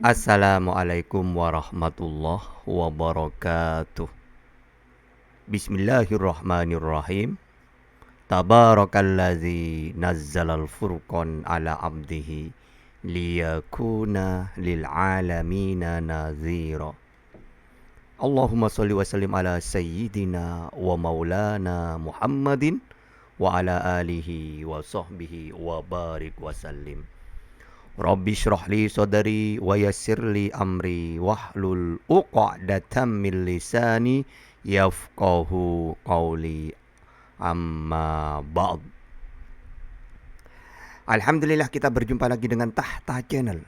Assalamualaikum warahmatullahi wabarakatuh. Bismillahirrahmanirrahim. Tabarakalladzi nazzalal furqan ala abdihi liyakuna lil alamina nazira. Allahumma salli wa sallim ala sayyidina wa maulana Muhammadin wa ala alihi wa sahbihi wa barik wa sallim. Rabbi shrah li sadri wa yassir li amri wahlul 'uqdatam min lisani yafqahu qawli amma ba'd. Alhamdulillah kita berjumpa lagi dengan Tahta Channel.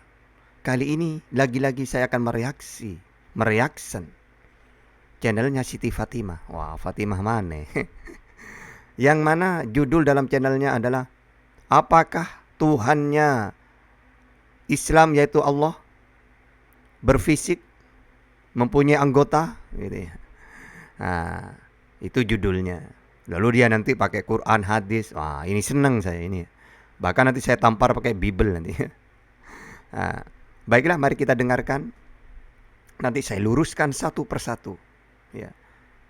Kali ini lagi-lagi saya akan mereaction channelnya Siti Fatimah. Wah, Fatimah mana? Yang mana judul dalam channelnya adalah apakah Tuhannya Islam yaitu Allah berfisik, mempunyai anggota gitu ya. Nah, itu judulnya. Lalu dia nanti pakai Quran, hadis. Wah, ini senang saya ini. Bahkan nanti saya tampar pakai Bible nanti. Nah, baiklah, mari kita dengarkan. Nanti saya luruskan satu persatu. Ya.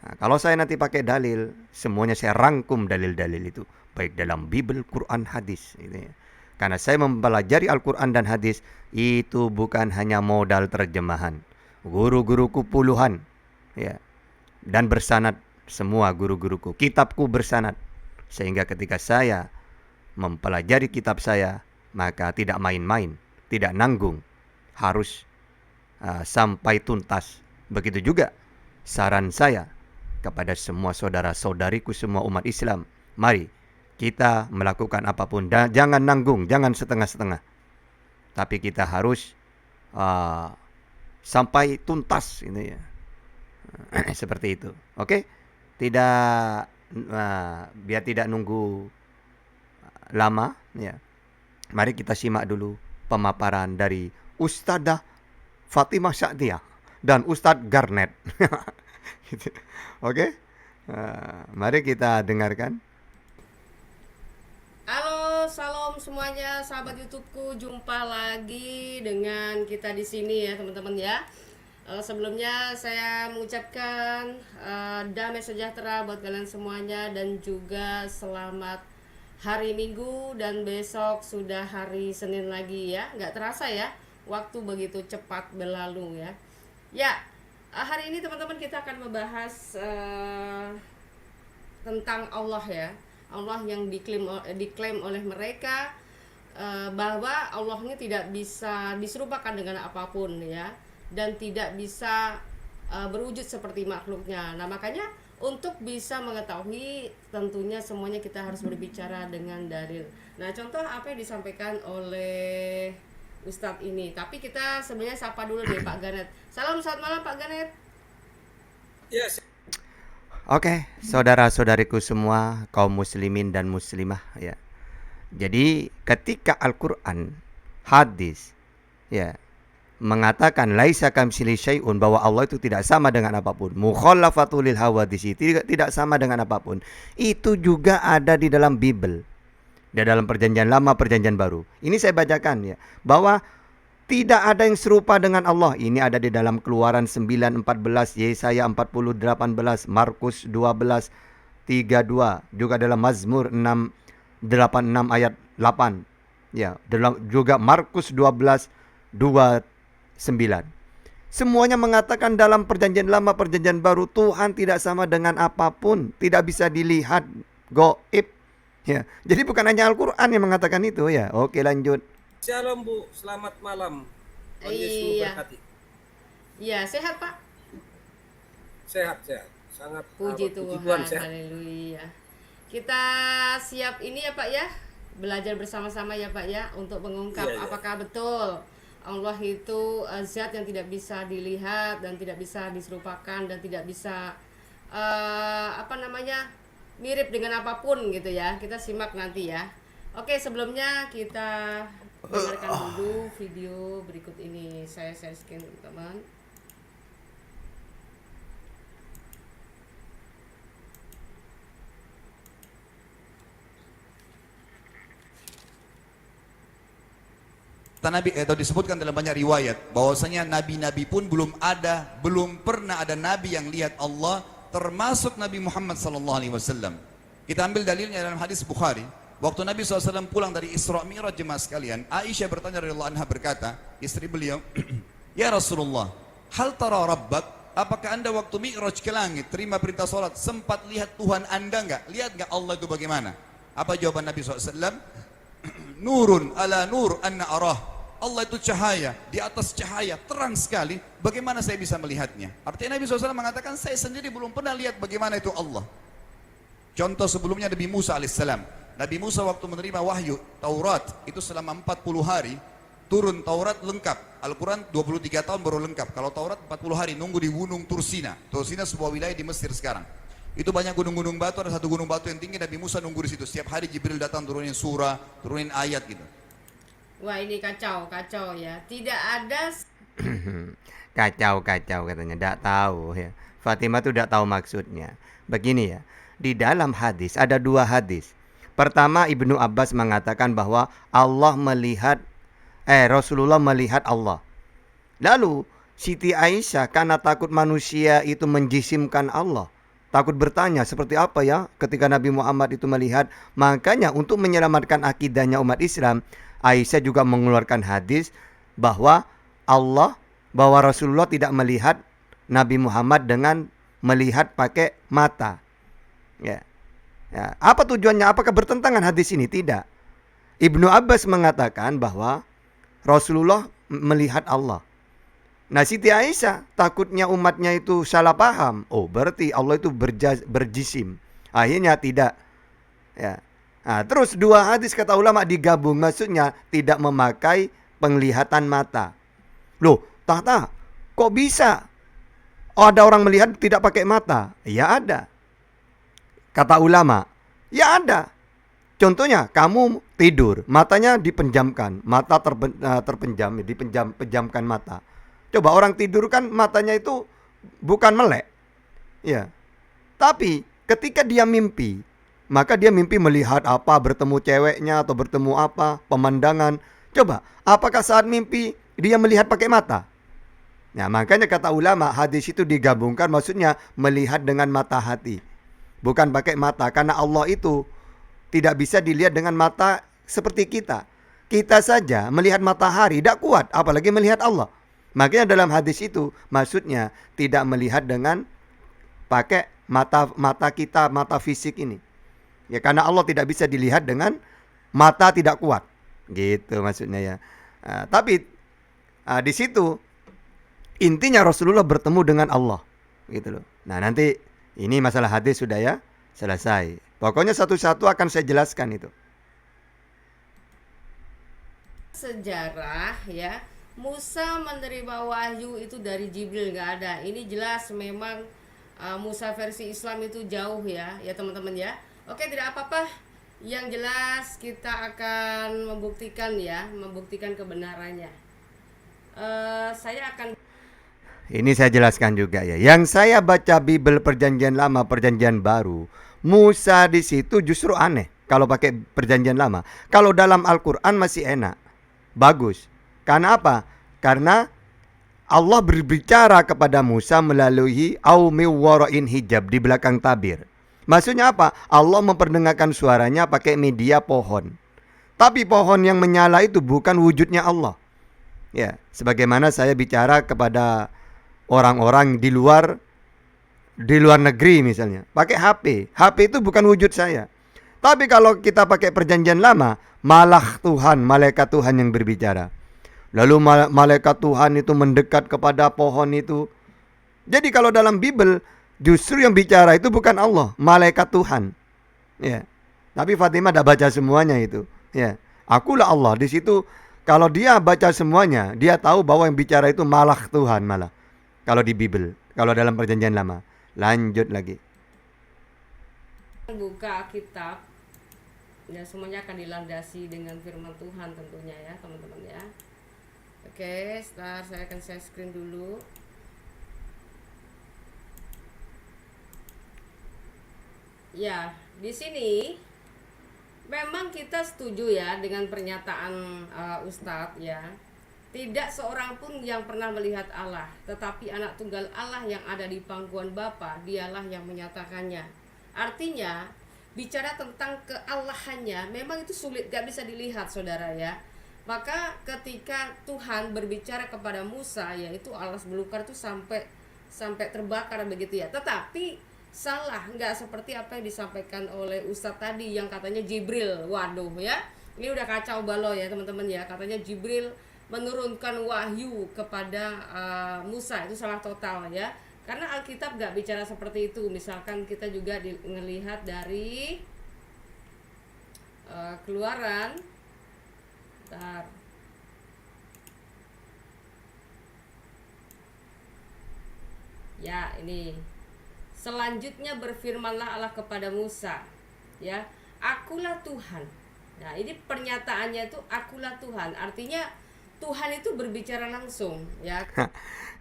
Nah, kalau saya nanti pakai dalil, semuanya saya rangkum dalil-dalil itu, baik dalam Bible, Quran, hadis. Gitu ya. Karena saya mempelajari Al-Quran dan hadis, itu bukan hanya modal terjemahan. Guru-guruku puluhan. Ya. Dan bersanad semua guru-guruku. Kitabku bersanad. Sehingga ketika saya mempelajari kitab saya, maka tidak main-main, tidak nanggung. Harus sampai tuntas. Begitu juga saran saya kepada semua saudara-saudariku, semua umat Islam. Mari kita melakukan apapun. Jangan nanggung, jangan setengah-setengah. Tapi kita harus sampai tuntas ini ya. Seperti itu. Oke? Tidak biar tidak nunggu lama ya. Mari kita simak dulu pemaparan dari Ustadzah Fatimah Sa'diyah dan Ustadz Garnet. Oke? Mari kita dengarkan. Halo, salam semuanya, sahabat YouTubeku. Jumpa lagi dengan kita di sini ya, teman-teman ya. Sebelumnya saya mengucapkan damai sejahtera buat kalian semuanya dan juga selamat hari Minggu dan besok sudah hari Senin lagi ya. Nggak terasa ya, waktu begitu cepat berlalu ya. Ya, hari ini teman-teman kita akan membahas tentang Allah ya. Allah yang diklaim oleh mereka bahwa Allah ini tidak bisa diserupakan dengan apapun ya, dan tidak bisa berwujud seperti makhluknya. Nah, makanya untuk bisa mengetahui tentunya semuanya kita harus berbicara dengan dalil. Nah, contoh apa yang disampaikan oleh Ustadz ini. Tapi kita sebenarnya sapa dulu deh Pak Ganet. Salam, selamat malam Pak Ganet. Yes. Oke, saudara-saudariku semua, kaum muslimin dan muslimah ya. Jadi ketika Al-Quran, hadis ya mengatakan laisa kamitslihi syai'un, bahwa Allah itu tidak sama dengan apapun, mukhallafatul lil hawadits, tidak sama dengan apapun, itu juga ada di dalam Bible, di dalam Perjanjian Lama, Perjanjian Baru. Ini saya bacakan ya, bahwa tidak ada yang serupa dengan Allah. Ini ada di dalam Keluaran 9:14, Yesaya 40:18, Markus 12:32, juga dalam Mazmur 6:86 ayat 8. Ya, dalam juga Markus 12:29. Semuanya mengatakan dalam Perjanjian Lama, Perjanjian Baru, Tuhan tidak sama dengan apapun, tidak bisa dilihat, gaib. Ya, jadi bukan hanya Al-Quran yang mengatakan itu ya. Oke, lanjut. Shalom Bu, selamat malam. Tuhan Yesus Iya, berkati. iya sehat Pak. Sehat, sehat. Sangat Puji puji Tuhan Tuhan, sehat. haleluya. Kita siap ini ya Pak ya, belajar bersama-sama ya Pak ya, untuk mengungkap Iya, iya. apakah betul Allah itu zat yang tidak bisa dilihat dan tidak bisa diserupakan dan tidak bisa mirip dengan apapun gitu ya. Kita simak nanti ya. Oke, sebelumnya kita dengarkan dulu video berikut ini. Saya share screen teman-teman. kata Nabi atau disebutkan dalam banyak riwayat bahwasanya nabi-nabi pun belum pernah ada nabi yang lihat Allah termasuk Nabi Muhammad sallallahu alaihi wasallam. Kita ambil dalilnya dalam hadis Bukhari. Waktu Nabi SAW pulang dari Isra Mi'raj jemaah sekalian, Aisyah bertanya radhiyallahu anha berkata, istri beliau, "Ya Rasulullah, hal tara rabbak? Apakah anda waktu Mi'raj ke langit, terima perintah salat, sempat lihat Tuhan anda enggak? Lihat enggak Allah itu bagaimana?" Apa jawaban Nabi SAW? "Nurun ala nur anna arah." Allah itu cahaya, di atas cahaya, terang sekali. Bagaimana saya bisa melihatnya? Artinya Nabi SAW mengatakan, saya sendiri belum pernah lihat bagaimana itu Allah. Contoh sebelumnya Nabi Musa alaihissalam. Nabi Musa waktu menerima wahyu Taurat itu selama 40 hari turun Taurat lengkap. Al-Quran 23 tahun baru lengkap. Kalau Taurat 40 hari nunggu di gunung Tursina. Tursina sebuah wilayah di Mesir sekarang. Itu banyak gunung-gunung batu, ada satu gunung batu yang tinggi, Nabi Musa nunggu di situ. Setiap hari Jibril datang turunin surah, turunin ayat gitu. Wah, ini kacau ya. Tidak ada Kacau katanya, tidak tahu ya. Fatimah tuh tidak tahu maksudnya. Begini ya, di dalam hadis ada dua hadis. Pertama, Ibnu Abbas mengatakan bahwa Rasulullah melihat Allah. Lalu Siti Aisyah karena takut manusia itu menjisimkan Allah, takut bertanya seperti apa ya ketika Nabi Muhammad itu melihat. Makanya untuk menyelamatkan akidahnya umat Islam, Aisyah juga mengeluarkan hadis bahwa Rasulullah tidak melihat Nabi Muhammad dengan melihat pakai mata. Ya. Ya, apa tujuannya? Apakah bertentangan hadis ini? Tidak. Ibnu Abbas mengatakan bahwa Rasulullah melihat Allah. Nah, Siti Aisyah takutnya umatnya itu salah paham. Oh, berarti Allah itu berjisim. Akhirnya tidak. Ya. Nah, terus dua hadis kata ulama digabung, maksudnya tidak memakai penglihatan mata. Loh, kok bisa? Oh, ada orang melihat tidak pakai mata? Ya ada. Kata ulama, ya ada. Contohnya, kamu tidur, matanya dipenjamkan, mata terpenjam, pejamkan mata. Coba orang tidur kan matanya itu bukan melek, ya. Tapi ketika dia mimpi, maka dia mimpi melihat apa, bertemu ceweknya atau bertemu apa, pemandangan. Coba, apakah saat mimpi dia melihat pakai mata? Nah, makanya kata ulama, hadis itu digabungkan, maksudnya melihat dengan mata hati. Bukan pakai mata, karena Allah itu tidak bisa dilihat dengan mata seperti kita. Kita saja melihat matahari tidak kuat, apalagi melihat Allah. Makanya dalam hadis itu maksudnya tidak melihat dengan pakai mata kita, mata fisik ini. Ya, karena Allah tidak bisa dilihat dengan mata tidak kuat. Gitu maksudnya ya. Tapi di situ intinya Rasulullah bertemu dengan Allah. Gitu loh. Nah, nanti ini masalah hadis sudah ya selesai. Pokoknya satu-satu akan saya jelaskan itu. sejarah ya. Musa menerima wahyu itu dari Jibril, nggak ada. Ini jelas memang Musa versi Islam itu jauh ya teman-teman ya. Oke, tidak apa-apa. Yang jelas kita akan membuktikan kebenarannya. Saya akan Ini saya jelaskan juga ya. Yang saya baca Bible Perjanjian Lama, Perjanjian Baru, Musa di situ justru aneh kalau pakai Perjanjian Lama. Kalau dalam Al-Quran masih enak, bagus. Karena apa? Karena Allah berbicara kepada Musa melalui aumi wara'in hijab, di belakang tabir. Maksudnya apa? Allah memperdengarkan suaranya pakai media pohon. Tapi pohon yang menyala itu bukan wujudnya Allah. Ya, sebagaimana saya bicara kepada orang-orang di luar negeri misalnya, pakai HP. HP itu bukan wujud saya. Tapi kalau kita pakai Perjanjian Lama, malah Tuhan, malaikat Tuhan yang berbicara. Lalu malaikat Tuhan itu mendekat kepada pohon itu. Jadi kalau dalam Bible justru yang bicara itu bukan Allah, malaikat Tuhan. Ya. Tapi Fatimah dah baca semuanya itu. Ya. Akulah Allah. Di situ kalau dia baca semuanya, dia tahu bahwa yang bicara itu malah Tuhan malah. Kalau di Bible, kalau dalam Perjanjian Lama. Lanjut lagi. buka kitab ya, semuanya akan dilandasi dengan firman Tuhan tentunya ya teman-teman ya. Oke, saya akan share screen dulu. Ya, di sini Memang kita setuju ya dengan pernyataan Ustadz ya. Tidak seorang pun yang pernah melihat Allah, tetapi anak tunggal Allah yang ada di pangkuan Bapa, dialah yang menyatakannya. Artinya, bicara tentang keallahannya memang itu sulit, gak bisa dilihat saudara ya. Maka ketika Tuhan berbicara kepada Musa, yaitu alas belukar itu sampai terbakar begitu ya. Tetapi salah, nggak seperti apa yang disampaikan oleh Ustadz tadi yang katanya Jibril. Waduh ya, ini udah kacau balau ya teman-teman ya. Katanya Jibril menurunkan wahyu kepada Musa, itu salah total ya. Karena Alkitab nggak bicara seperti itu. Misalkan kita juga melihat dari Keluaran. Bentar. Ya, ini. Selanjutnya berfirmanlah Allah kepada Musa, ya, akulah Tuhan. Nah, ini pernyataannya itu akulah Tuhan. Artinya Tuhan itu berbicara langsung, ya.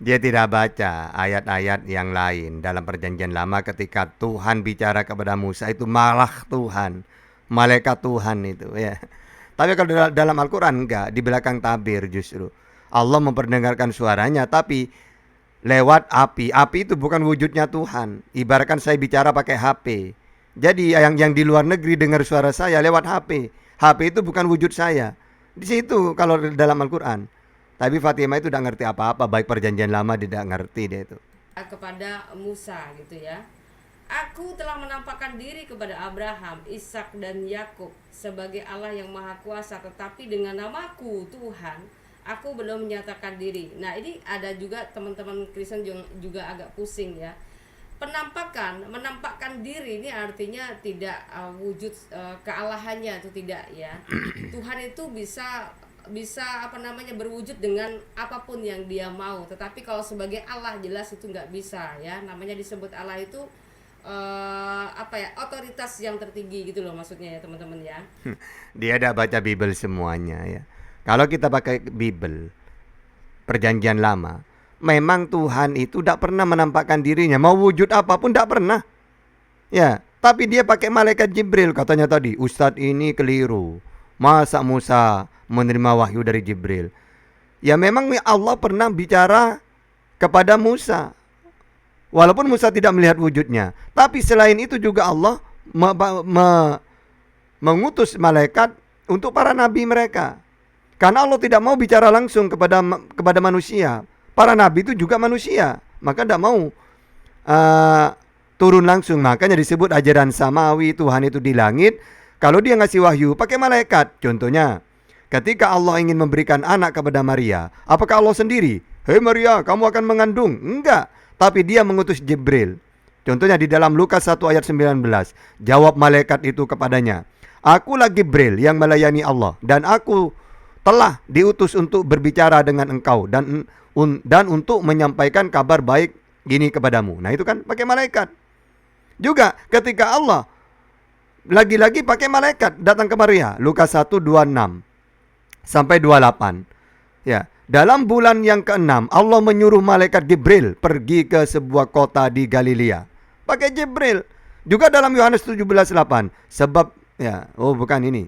Dia tidak baca ayat-ayat yang lain dalam perjanjian lama ketika Tuhan bicara kepada Musa itu malah Tuhan, malaikat Tuhan itu ya. Tapi kalau dalam Al-Quran enggak, di belakang tabir justru Allah memperdengarkan suaranya tapi lewat api. Api itu bukan wujudnya Tuhan. Ibaratkan saya bicara pakai HP. Jadi yang di luar negeri dengar suara saya lewat HP. HP itu bukan wujud saya. Di situ kalau dalam Al-Quran. Tapi Fatimah itu tidak ngerti apa-apa, baik perjanjian lama tidak ngerti dia itu. Kepada Musa gitu ya. Aku telah menampakkan diri kepada Abraham, Ishak dan Yakub sebagai Allah yang Maha Kuasa, tetapi dengan namaku Tuhan, aku belum menyatakan diri. Nah, ini ada juga teman-teman Kristen juga agak pusing ya. Menampakkan diri ini artinya tidak wujud kealahannya itu tidak ya. Tuhan itu bisa berwujud dengan apapun yang dia mau, tetapi kalau sebagai Allah jelas itu nggak bisa ya. Namanya disebut Allah itu otoritas yang tertinggi gitu loh maksudnya ya teman-teman ya. Dia ada baca Bible semuanya ya. Kalau kita pakai Bible perjanjian lama, memang Tuhan itu tidak pernah menampakkan dirinya, mau wujud apapun tidak pernah. Ya, tapi dia pakai malaikat Jibril katanya tadi. Ustadz ini keliru. Masa Musa menerima wahyu dari Jibril? Ya memang Allah pernah bicara kepada Musa. Walaupun Musa tidak melihat wujudnya, tapi selain itu juga Allah mengutus malaikat untuk para nabi mereka. Karena Allah tidak mau bicara langsung kepada manusia. Para nabi itu juga manusia, maka tidak mau turun langsung. Makanya disebut ajaran samawi, Tuhan itu di langit. Kalau dia ngasih wahyu pakai malaikat. Contohnya, ketika Allah ingin memberikan anak kepada Maria, apakah Allah sendiri? Hei Maria, kamu akan mengandung? Enggak. Tapi dia mengutus Jibril. Contohnya di dalam Lukas 1 ayat 19. Jawab malaikat itu kepadanya, akulah Jibril yang melayani Allah, dan aku telah diutus untuk berbicara dengan engkau dan untuk menyampaikan kabar baik gini kepadamu. Nah itu kan pakai malaikat. Juga ketika Allah lagi-lagi pakai malaikat datang ke Maria. Lukas 1 26 sampai 28. Ya, dalam bulan yang ke-6 Allah menyuruh malaikat Jibril pergi ke sebuah kota di Galilea. Pakai Jibril. Juga dalam Yohanes 17:8. Sebab ya, bukan ini.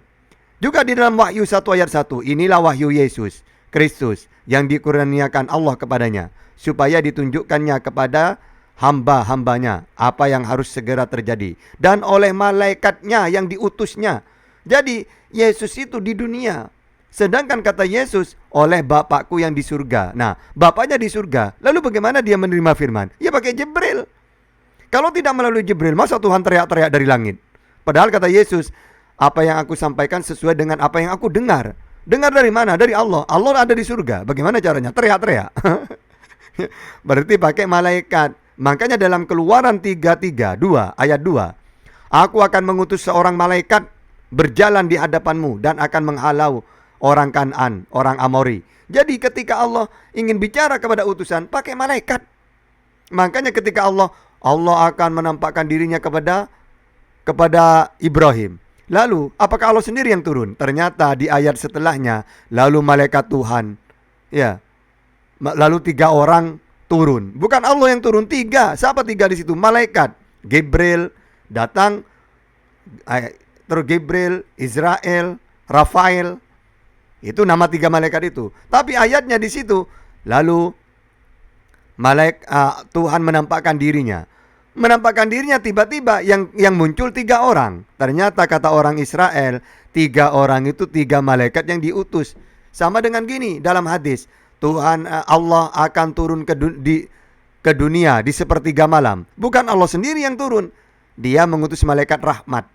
Juga di dalam Wahyu 1 ayat 1. Inilah wahyu Yesus Kristus yang dikurniakan Allah kepadanya, supaya ditunjukkannya kepada hamba-hambanya apa yang harus segera terjadi, dan oleh malaikatnya yang diutusnya. Jadi Yesus itu di dunia. Sedangkan kata Yesus, oleh Bapakku yang di surga. Nah, Bapaknya di surga. Lalu bagaimana dia menerima firman? Ya pakai Jibril. Kalau tidak melalui Jibril, masa Tuhan teriak-teriak dari langit? Padahal kata Yesus, apa yang aku sampaikan sesuai dengan apa yang aku dengar. Dengar dari mana? Dari Allah. Allah ada di surga. Bagaimana caranya? Teriak-teriak. Berarti pakai malaikat. Makanya dalam Keluaran 3:2 ayat 2, aku akan mengutus seorang malaikat berjalan di hadapanmu dan akan menghalau orang Kan'an, orang Amori. Jadi ketika Allah ingin bicara kepada utusan, pakai malaikat. Makanya ketika Allah akan menampakkan dirinya kepada Ibrahim. Lalu apakah Allah sendiri yang turun? Ternyata di ayat setelahnya, lalu malaikat Tuhan, ya, lalu 3 orang turun. Bukan Allah yang turun, 3. Siapa 3 di situ? Malaikat Gabriel datang, terus Gibril, Israel, Rafael. Itu nama 3 malaikat itu. Tapi ayatnya di situ, lalu Tuhan menampakkan dirinya. Menampakkan dirinya tiba-tiba yang muncul 3 orang. Ternyata kata orang Israel, 3 orang itu 3 malaikat yang diutus. Sama dengan gini dalam hadis, Tuhan Allah akan turun ke dunia di sepertiga malam. Bukan Allah sendiri yang turun. Dia mengutus malaikat rahmat.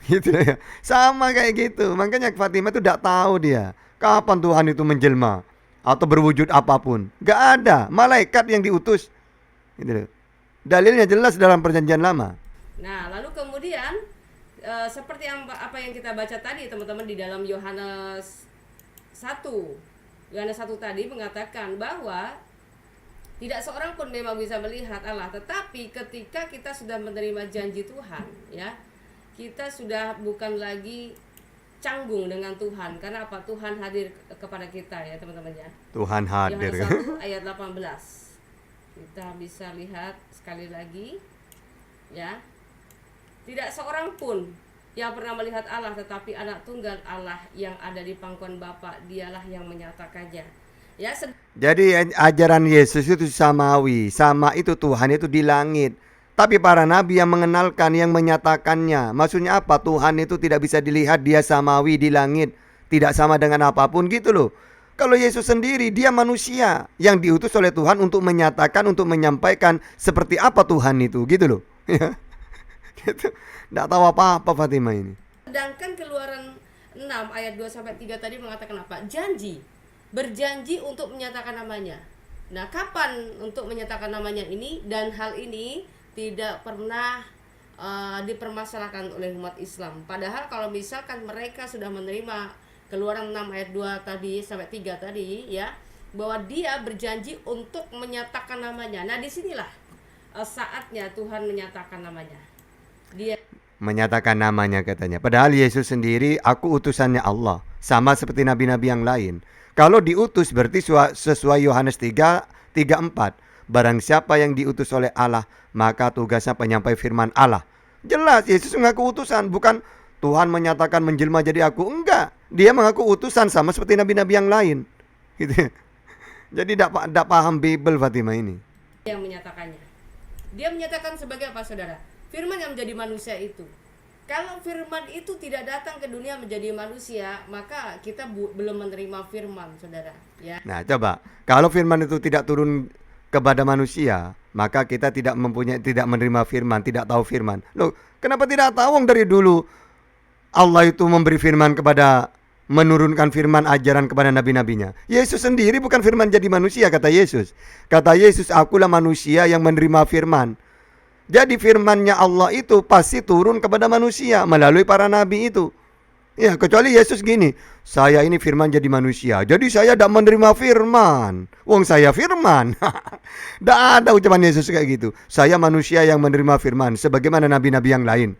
Gitu ya. Sama kayak gitu. Makanya Fatimah itu tidak tahu dia kapan Tuhan itu menjelma atau berwujud apapun. Gak ada malaikat yang diutus. Gitu. Dalilnya jelas dalam perjanjian lama. Nah, lalu kemudian seperti apa yang kita baca tadi teman-teman di dalam Yohanes 1. Yohanes 1 tadi mengatakan bahwa tidak seorang pun memang bisa melihat Allah, tetapi ketika kita sudah menerima janji Tuhan, ya, kita sudah bukan lagi canggung dengan Tuhan. Karena apa? Tuhan hadir kepada kita ya teman-teman ya. Tuhan hadir. Yohanes 1 ayat 18. Kita bisa lihat sekali lagi ya. Tidak seorang pun yang pernah melihat Allah, tetapi anak tunggal Allah yang ada di pangkuan Bapa, dialah yang menyatakannya. Ya, jadi ajaran Yesus itu samawi. Sama itu Tuhan itu di langit. Tapi para nabi yang mengenalkan, yang menyatakannya. Maksudnya apa? Tuhan itu tidak bisa dilihat, dia samawi di langit. Tidak sama dengan apapun gitu loh. Kalau Yesus sendiri, dia manusia yang diutus oleh Tuhan untuk menyatakan, untuk menyampaikan seperti apa Tuhan itu, gitu loh. Gitu. Nggak tahu apa-apa Fatimah ini. Sedangkan Keluaran 6 ayat 2-3 tadi mengatakan apa? Janji. Berjanji untuk menyatakan namanya. Nah, kapan untuk menyatakan namanya ini? Dan hal ini tidak pernah dipermasalahkan oleh umat Islam. Padahal kalau misalkan mereka sudah menerima Keluaran 6 ayat 2 tadi sampai 3 tadi ya, bahwa dia berjanji untuk menyatakan namanya. Nah, disinilah saatnya Tuhan menyatakan namanya. Dia Menyatakan namanya katanya. Padahal Yesus sendiri, aku utusannya Allah. Sama seperti nabi-nabi yang lain. Kalau diutus berarti sesuai Yohanes 3:4. Barang siapa yang diutus oleh Allah, maka tugasnya penyampai firman Allah. Jelas Yesus mengaku utusan, bukan Tuhan menyatakan menjelma jadi aku. Enggak, dia mengaku utusan sama seperti nabi-nabi yang lain. Gitu. Jadi tidak paham Bible Fatimah ini. yang menyatakannya. Dia menyatakan sebagai apa saudara? Firman yang menjadi manusia itu. Kalau firman itu tidak datang ke dunia menjadi manusia, maka kita belum menerima firman, saudara. Ya. Nah, coba kalau firman itu tidak turun kepada manusia, maka kita tidak menerima firman, tidak tahu firman. Loh, kenapa tidak tahu dari dulu Allah itu memberi firman menurunkan firman ajaran kepada nabi-nabinya. Yesus sendiri bukan firman jadi manusia, kata Yesus. Kata Yesus, akulah manusia yang menerima firman. Jadi firmannya Allah itu pasti turun kepada manusia melalui para nabi itu. Ya, kecuali Yesus gini, saya ini firman jadi manusia, jadi saya tidak menerima firman. Wong saya firman. Tidak ada ucapan Yesus kayak gitu. Saya manusia yang menerima firman sebagaimana nabi-nabi yang lain.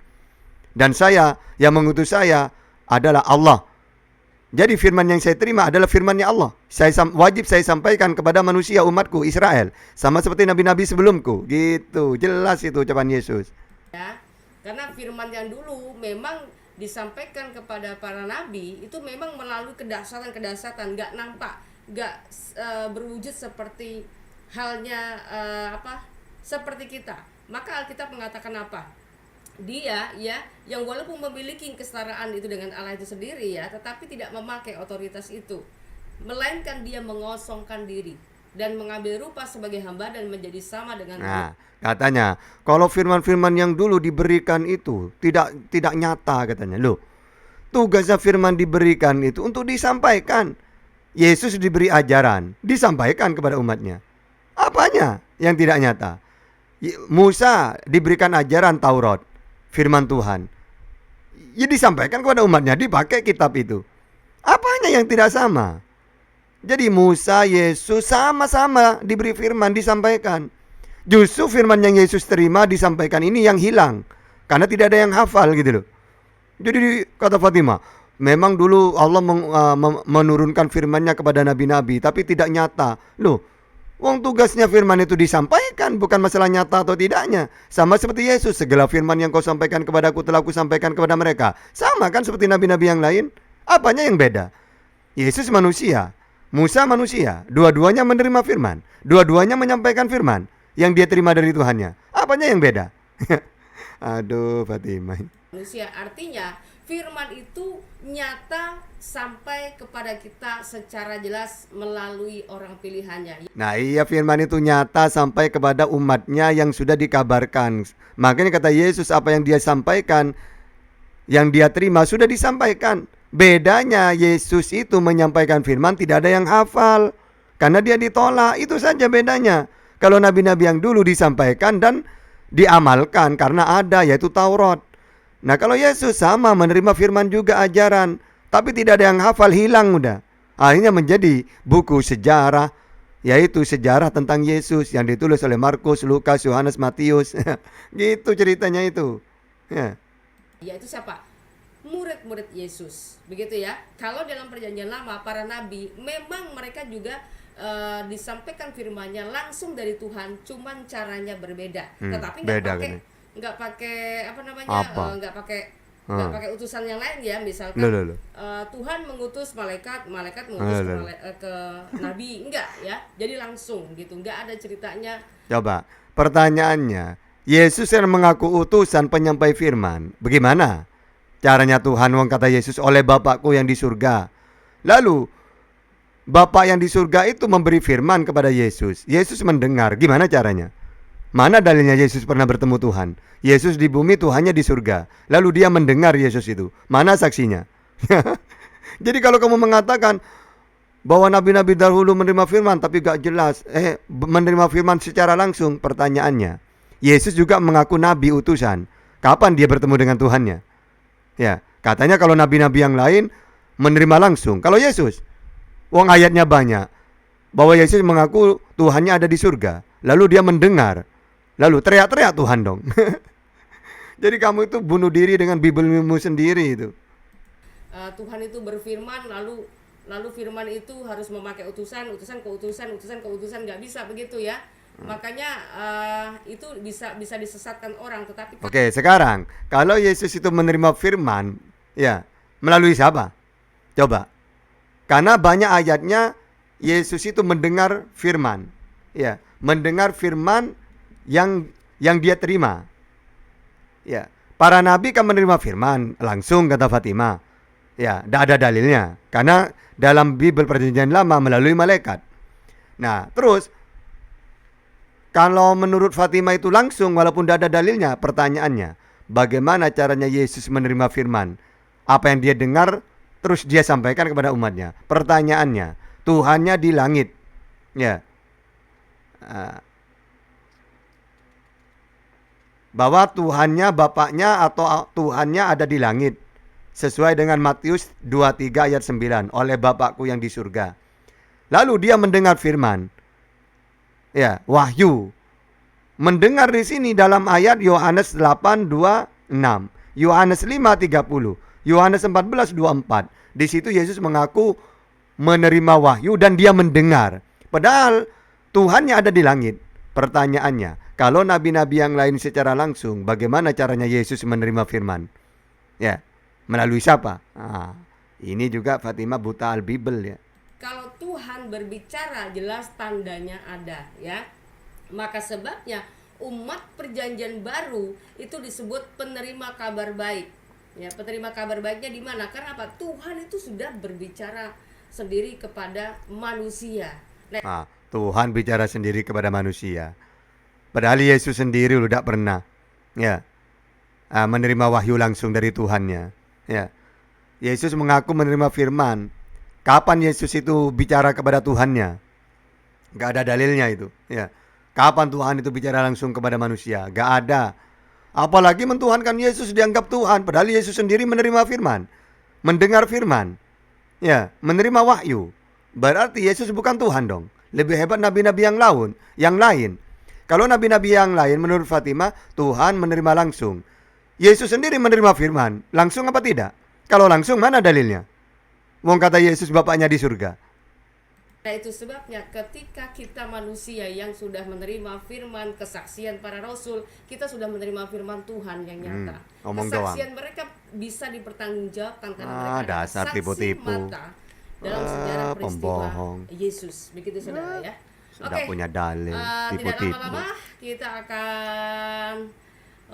Dan saya, yang mengutus saya adalah Allah. Jadi firman yang saya terima adalah firmannya Allah. Wajib saya sampaikan kepada manusia umatku Israel, sama seperti nabi-nabi sebelumku. Gitu, jelas itu ucapan Yesus. Ya, karena firman yang dulu memang disampaikan kepada para nabi itu memang melalui kedahsyatan, nggak nampak, nggak berwujud seperti halnya seperti kita. Maka Alkitab mengatakan apa? Dia ya yang walaupun memiliki kesetaraan itu dengan Allah itu sendiri ya, tetapi tidak memakai otoritas itu, melainkan dia mengosongkan diri dan mengambil rupa sebagai hamba dan menjadi sama dengan Nah, katanya kalau firman-firman yang dulu diberikan itu tidak nyata katanya. Loh, tugasnya firman diberikan itu untuk disampaikan. Yesus diberi ajaran, disampaikan kepada umatnya. Apanya yang tidak nyata? Musa diberikan ajaran Taurat, firman Tuhan. Ya disampaikan kepada umatnya, dipakai kitab itu. Apanya yang tidak sama? Jadi Musa, Yesus sama-sama diberi firman, disampaikan. Justru firman yang Yesus terima disampaikan ini yang hilang, karena tidak ada yang hafal gitu loh. Jadi kata Fatimah, memang dulu Allah menurunkan firmannya kepada nabi-nabi, tapi tidak nyata. Loh, Wong tugasnya firman itu disampaikan, bukan masalah nyata atau tidaknya. Sama seperti Yesus, segala firman yang kau sampaikan kepadaku telah kusampaikan kepada mereka. Sama kan seperti nabi-nabi yang lain. Apanya yang beda? Yesus manusia, Musa manusia. Dua-duanya menerima firman. Dua-duanya menyampaikan firman yang dia terima dari Tuhannya. Apanya yang beda? Aduh, Fatimah. Manusia artinya firman itu nyata sampai kepada kita secara jelas melalui orang pilihannya. Nah iya, firman itu nyata sampai kepada umatnya yang sudah dikabarkan. Makanya kata Yesus, apa yang dia sampaikan, yang dia terima sudah disampaikan. Bedanya Yesus itu menyampaikan firman tidak ada yang hafal, karena dia ditolak. Itu saja bedanya. Kalau nabi-nabi yang dulu disampaikan dan diamalkan karena ada, yaitu Taurat. Nah kalau Yesus sama menerima firman juga ajaran, tapi tidak ada yang hafal, hilang udah. Akhirnya menjadi buku sejarah, yaitu sejarah tentang Yesus yang ditulis oleh Markus, Lukas, Yohanes, Matius. Gitu ceritanya itu. Ya. Yaitu siapa? Murid-murid Yesus. Begitu ya. Kalau dalam perjanjian lama para nabi memang mereka juga disampaikan firman-Nya langsung dari Tuhan, cuman caranya berbeda. Tetapi nggak pakai apa namanya? Nggak pakai utusan yang lain ya, misalkan Tuhan mengutus malaikat mengutus ke nabi, enggak ya. Jadi langsung gitu, enggak ada ceritanya. Coba pertanyaannya, Yesus yang mengaku utusan penyampai firman, bagaimana caranya Tuhan? Wong kata Yesus, oleh Bapakku yang di surga. Lalu Bapak yang di surga itu memberi firman kepada Yesus. Yesus mendengar, gimana caranya? Mana dalilnya Yesus pernah bertemu Tuhan? Yesus di bumi, Tuhannya di surga. Lalu dia mendengar Yesus itu. Mana saksinya? Jadi kalau kamu mengatakan bahwa nabi-nabi dahulu menerima firman tapi gak jelas, menerima firman secara langsung, pertanyaannya, Yesus juga mengaku nabi utusan. Kapan dia bertemu dengan Tuhannya? Ya, katanya kalau nabi-nabi yang lain menerima langsung. Kalau Yesus, wong ayatnya banyak bahwa Yesus mengaku Tuhannya ada di surga. Lalu dia mendengar. Lalu teriak-teriak Tuhan dong. Jadi kamu itu bunuh diri dengan Bibelmu sendiri itu. Tuhan itu berfirman, lalu firman itu harus memakai utusan ke utusan, nggak bisa begitu ya. Makanya itu bisa disesatkan orang. Tetapi Oke, sekarang kalau Yesus itu menerima firman, ya melalui siapa? Coba. Karena banyak ayatnya Yesus itu mendengar firman, ya, mendengar firman yang dia terima. Ya, para nabi kan menerima firman langsung, kata Fatimah. Ya, tidak ada dalilnya. Karena dalam Bibel Perjanjian Lama melalui malaikat. Nah, terus kalau menurut Fatimah itu langsung walaupun tidak ada dalilnya, pertanyaannya, bagaimana caranya Yesus menerima firman? Apa yang dia dengar terus dia sampaikan kepada umatnya. Pertanyaannya, Tuhannya di langit. Ya. Bahwa Tuhannya, Bapaknya atau Tuhannya ada di langit. Sesuai dengan Matius 23 ayat 9. Oleh Bapakku yang di surga. Lalu dia mendengar firman. Ya, wahyu. Mendengar di sini dalam ayat Yohanes 8:26, Yohanes 5:30, Yohanes 14:24. Di situ Yesus mengaku menerima wahyu dan dia mendengar. Padahal Tuhannya ada di langit. Pertanyaannya, kalau nabi-nabi yang lain secara langsung, bagaimana caranya Yesus menerima firman? Ya, melalui siapa? Ini juga Fatimah buta al-Bibel ya. Kalau Tuhan berbicara jelas tandanya ada ya. Maka sebabnya umat perjanjian baru itu disebut penerima kabar baik. Ya, penerima kabar baiknya di mana? Karena apa? Tuhan itu sudah berbicara sendiri kepada manusia. Tuhan bicara sendiri kepada manusia. Padahal Yesus sendiri tidak pernah ya menerima wahyu langsung dari Tuhannya. Ya. Yesus mengaku menerima firman. Kapan Yesus itu bicara kepada Tuhannya? Gak ada dalilnya itu. Ya. Kapan Tuhan itu bicara langsung kepada manusia? Gak ada. Apalagi mentuhankan Yesus dianggap Tuhan. Padahal Yesus sendiri menerima firman. Mendengar firman. Ya, menerima wahyu. Berarti Yesus bukan Tuhan dong. Lebih hebat nabi-nabi yang lain. Kalau nabi-nabi yang lain menurut Fatimah, Tuhan menerima langsung. Yesus sendiri menerima firman. Langsung apa tidak? Kalau langsung mana dalilnya? Wong kata Yesus Bapaknya di surga. Nah, itu sebabnya ketika kita manusia yang sudah menerima firman, kesaksian para rasul, kita sudah menerima firman Tuhan yang nyata. Ngomong Kesaksian mereka bisa dipertanggungjawabkan karena mereka adalah dasar saksi tipu-tipu. mata dalam sejarah peristiwa Pembohong. Yesus. Begitu saudara ya. Sudah punya dalil, Tidak tipu-tipu. lama-lama kita akan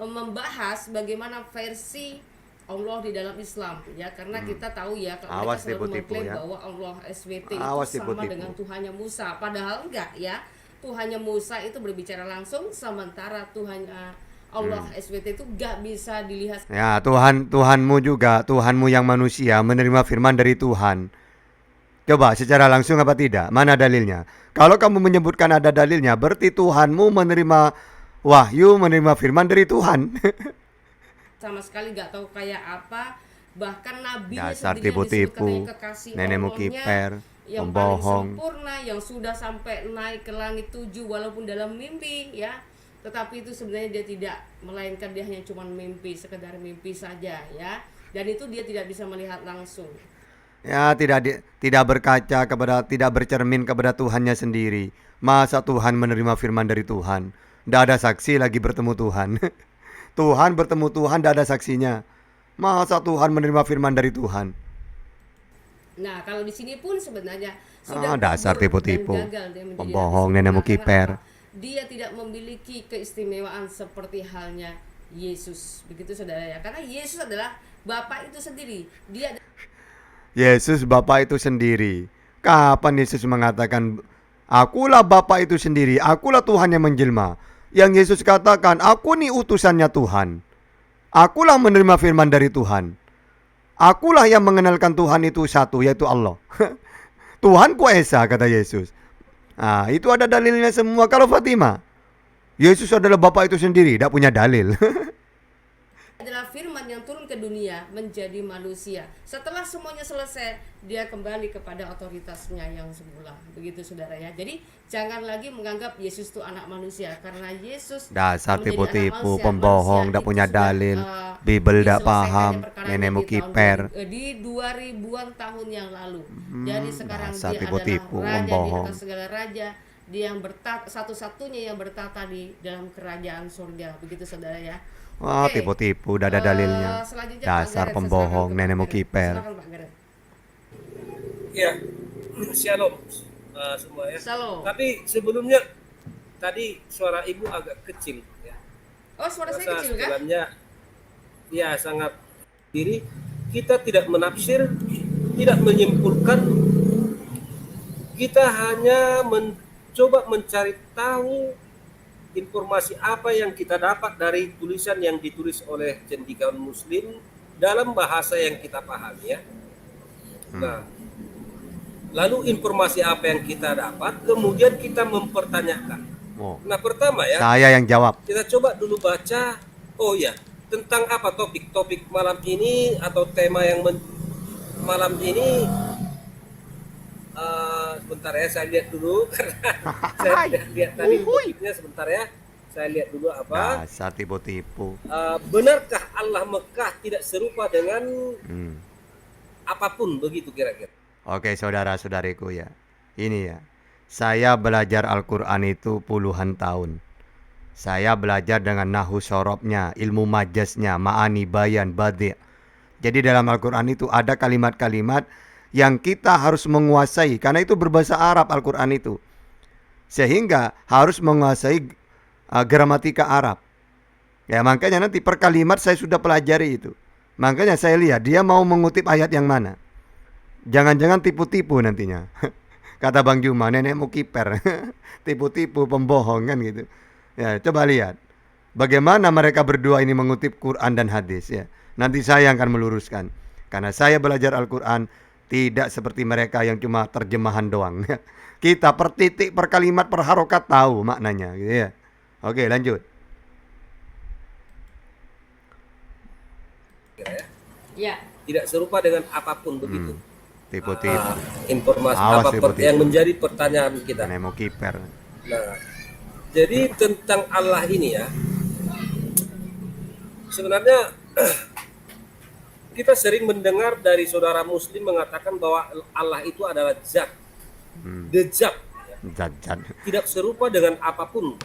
membahas bagaimana versi Allah di dalam Islam ya, karena kita tahu ya mereka Awas selalu tipu-tipu mengklaim ya. bahwa Allah SWT Awas itu sama tipu-tipu. dengan Tuhannya Musa, padahal enggak ya. Tuhannya Musa itu berbicara langsung, sementara Tuhannya Allah SWT itu enggak bisa dilihat. Ya, Tuhanmu juga, Tuhanmu yang manusia menerima firman dari Tuhan. Coba secara langsung apa tidak? Mana dalilnya? Kalau kamu menyebutkan ada dalilnya, berarti Tuhanmu menerima wahyu, menerima firman dari Tuhan. Sama sekali nggak tahu kayak apa, bahkan nabinya Dasar sendiri yang disebut tipu-tipu, katanya kekasih nenekmu Allahnya kiper, yang paling pembohong. sempurna, yang sudah sampai naik ke langit 7 walaupun dalam mimpi ya, tetapi itu sebenarnya dia tidak, melainkan dia hanya cuma mimpi, sekedar mimpi saja ya, dan itu dia tidak bisa melihat langsung. Ya, tidak berkaca kepada, tidak bercermin kepada Tuhannya sendiri. Masa Tuhan menerima firman dari Tuhan? Tidak ada saksi lagi bertemu Tuhan. Tuhan bertemu Tuhan, tidak ada saksinya. Masa Tuhan menerima firman dari Tuhan? Nah, kalau di sini pun sebenarnya sudah Dasar gugur tipu-tipu, dan gagal dia menjadi pembohong, nabi nenekmu sempurna. Karena kiper. apa? Dia tidak memiliki keistimewaan seperti halnya Yesus. Begitu saudara ya. Karena Yesus adalah Bapa itu sendiri. Dia Yesus Bapa itu sendiri. Kapan Yesus mengatakan, akulah Bapa itu sendiri, akulah Tuhan yang menjelma? Yang Yesus katakan, aku nih utusannya Tuhan. Akulah menerima firman dari Tuhan. Akulah yang mengenalkan Tuhan itu satu, yaitu Allah. Tuhanku Esa, kata Yesus. Nah, itu ada dalilnya semua. Kalau Fatimah, Yesus adalah Bapa itu sendiri, tidak punya dalil. adalah firman yang turun ke dunia menjadi manusia. Setelah semuanya selesai, dia kembali kepada otoritasnya yang semula. Begitu saudara ya. Jadi jangan lagi menganggap Yesus itu anak manusia, karena Yesus Dasar menjadi anak tipu-tipu, manusia. pembohong, Manusia tidak itu punya sudah, dalil, Bible tidak diselesaikannya paham, perkaranya nenekmu di tahun kiper. di 2000-an tahun yang lalu. Jadi sekarang dasar dia tipu-tipu, adalah raja di pembohong. atas segala raja. Dia yang satu-satunya yang bertata di dalam kerajaan surga. Begitu saudara ya. Wah, Oke. tipu-tipu, tidak ada dalilnya. Selanjutnya Dasar Pak Gareth, pembohong, silakan ke nenekmu Pak Gareth. kiper. Silakan Pak Gareth. Ya, shalom semua ya. Shalom. Tapi sebelumnya tadi suara ibu agak kecil ya. Oh, suara saya Rasa kecil kan? sebenarnya ya sangat diri. Kita tidak menafsir, tidak menyimpulkan. Kita hanya mencoba mencari tahu informasi apa yang kita dapat dari tulisan yang ditulis oleh cendekiawan Muslim dalam bahasa yang kita pahami ya. Nah, lalu informasi apa yang kita dapat, kemudian kita mempertanyakan. Oh, Nah, pertama ya, saya yang jawab. kita coba dulu baca. Oh ya, tentang apa topik malam ini atau tema yang malam ini. Sebentar ya, saya lihat dulu karena saya lihat tadi topiknya, sebentar ya. Saya lihat dulu apa. Dasar tipu-tipu. Benarkah Allah Mekah tidak serupa dengan apapun, begitu kira-kira? Oke, saudara-saudariku ya. Ini ya. Saya belajar Al-Quran itu puluhan tahun. Saya belajar dengan nahu sorobnya, ilmu majasnya, ma'ani, bayan, badi'. Jadi dalam Al-Quran itu ada kalimat-kalimat yang kita harus menguasai, karena itu berbahasa Arab Al-Quran itu. Sehingga harus menguasai gramatika Arab. Ya, makanya nanti per kalimat saya sudah pelajari itu. Makanya saya lihat dia mau mengutip ayat yang mana. Jangan-jangan tipu-tipu nantinya. Kata Bang Juma, nenekmu kiper. Tipu-tipu, pembohong kan gitu. Ya, coba lihat bagaimana mereka berdua ini mengutip Quran dan hadis ya. Nanti saya akan meluruskan. Karena saya belajar Al-Quran tidak seperti mereka yang cuma terjemahan doang. Kita per titik, per kalimat, per harokat tahu maknanya gitu ya. Oke, lanjut. Ya. Tidak serupa dengan apapun, begitu. Tipu-tipu. Informasi Awas apa tipu-tipu. yang menjadi pertanyaan kita. Nenekmu kiper. Nah, jadi tentang Allah ini ya, sebenarnya kita sering mendengar dari saudara Muslim mengatakan bahwa Allah itu adalah zat. Dejab, Zat-zat. tidak serupa dengan apapun.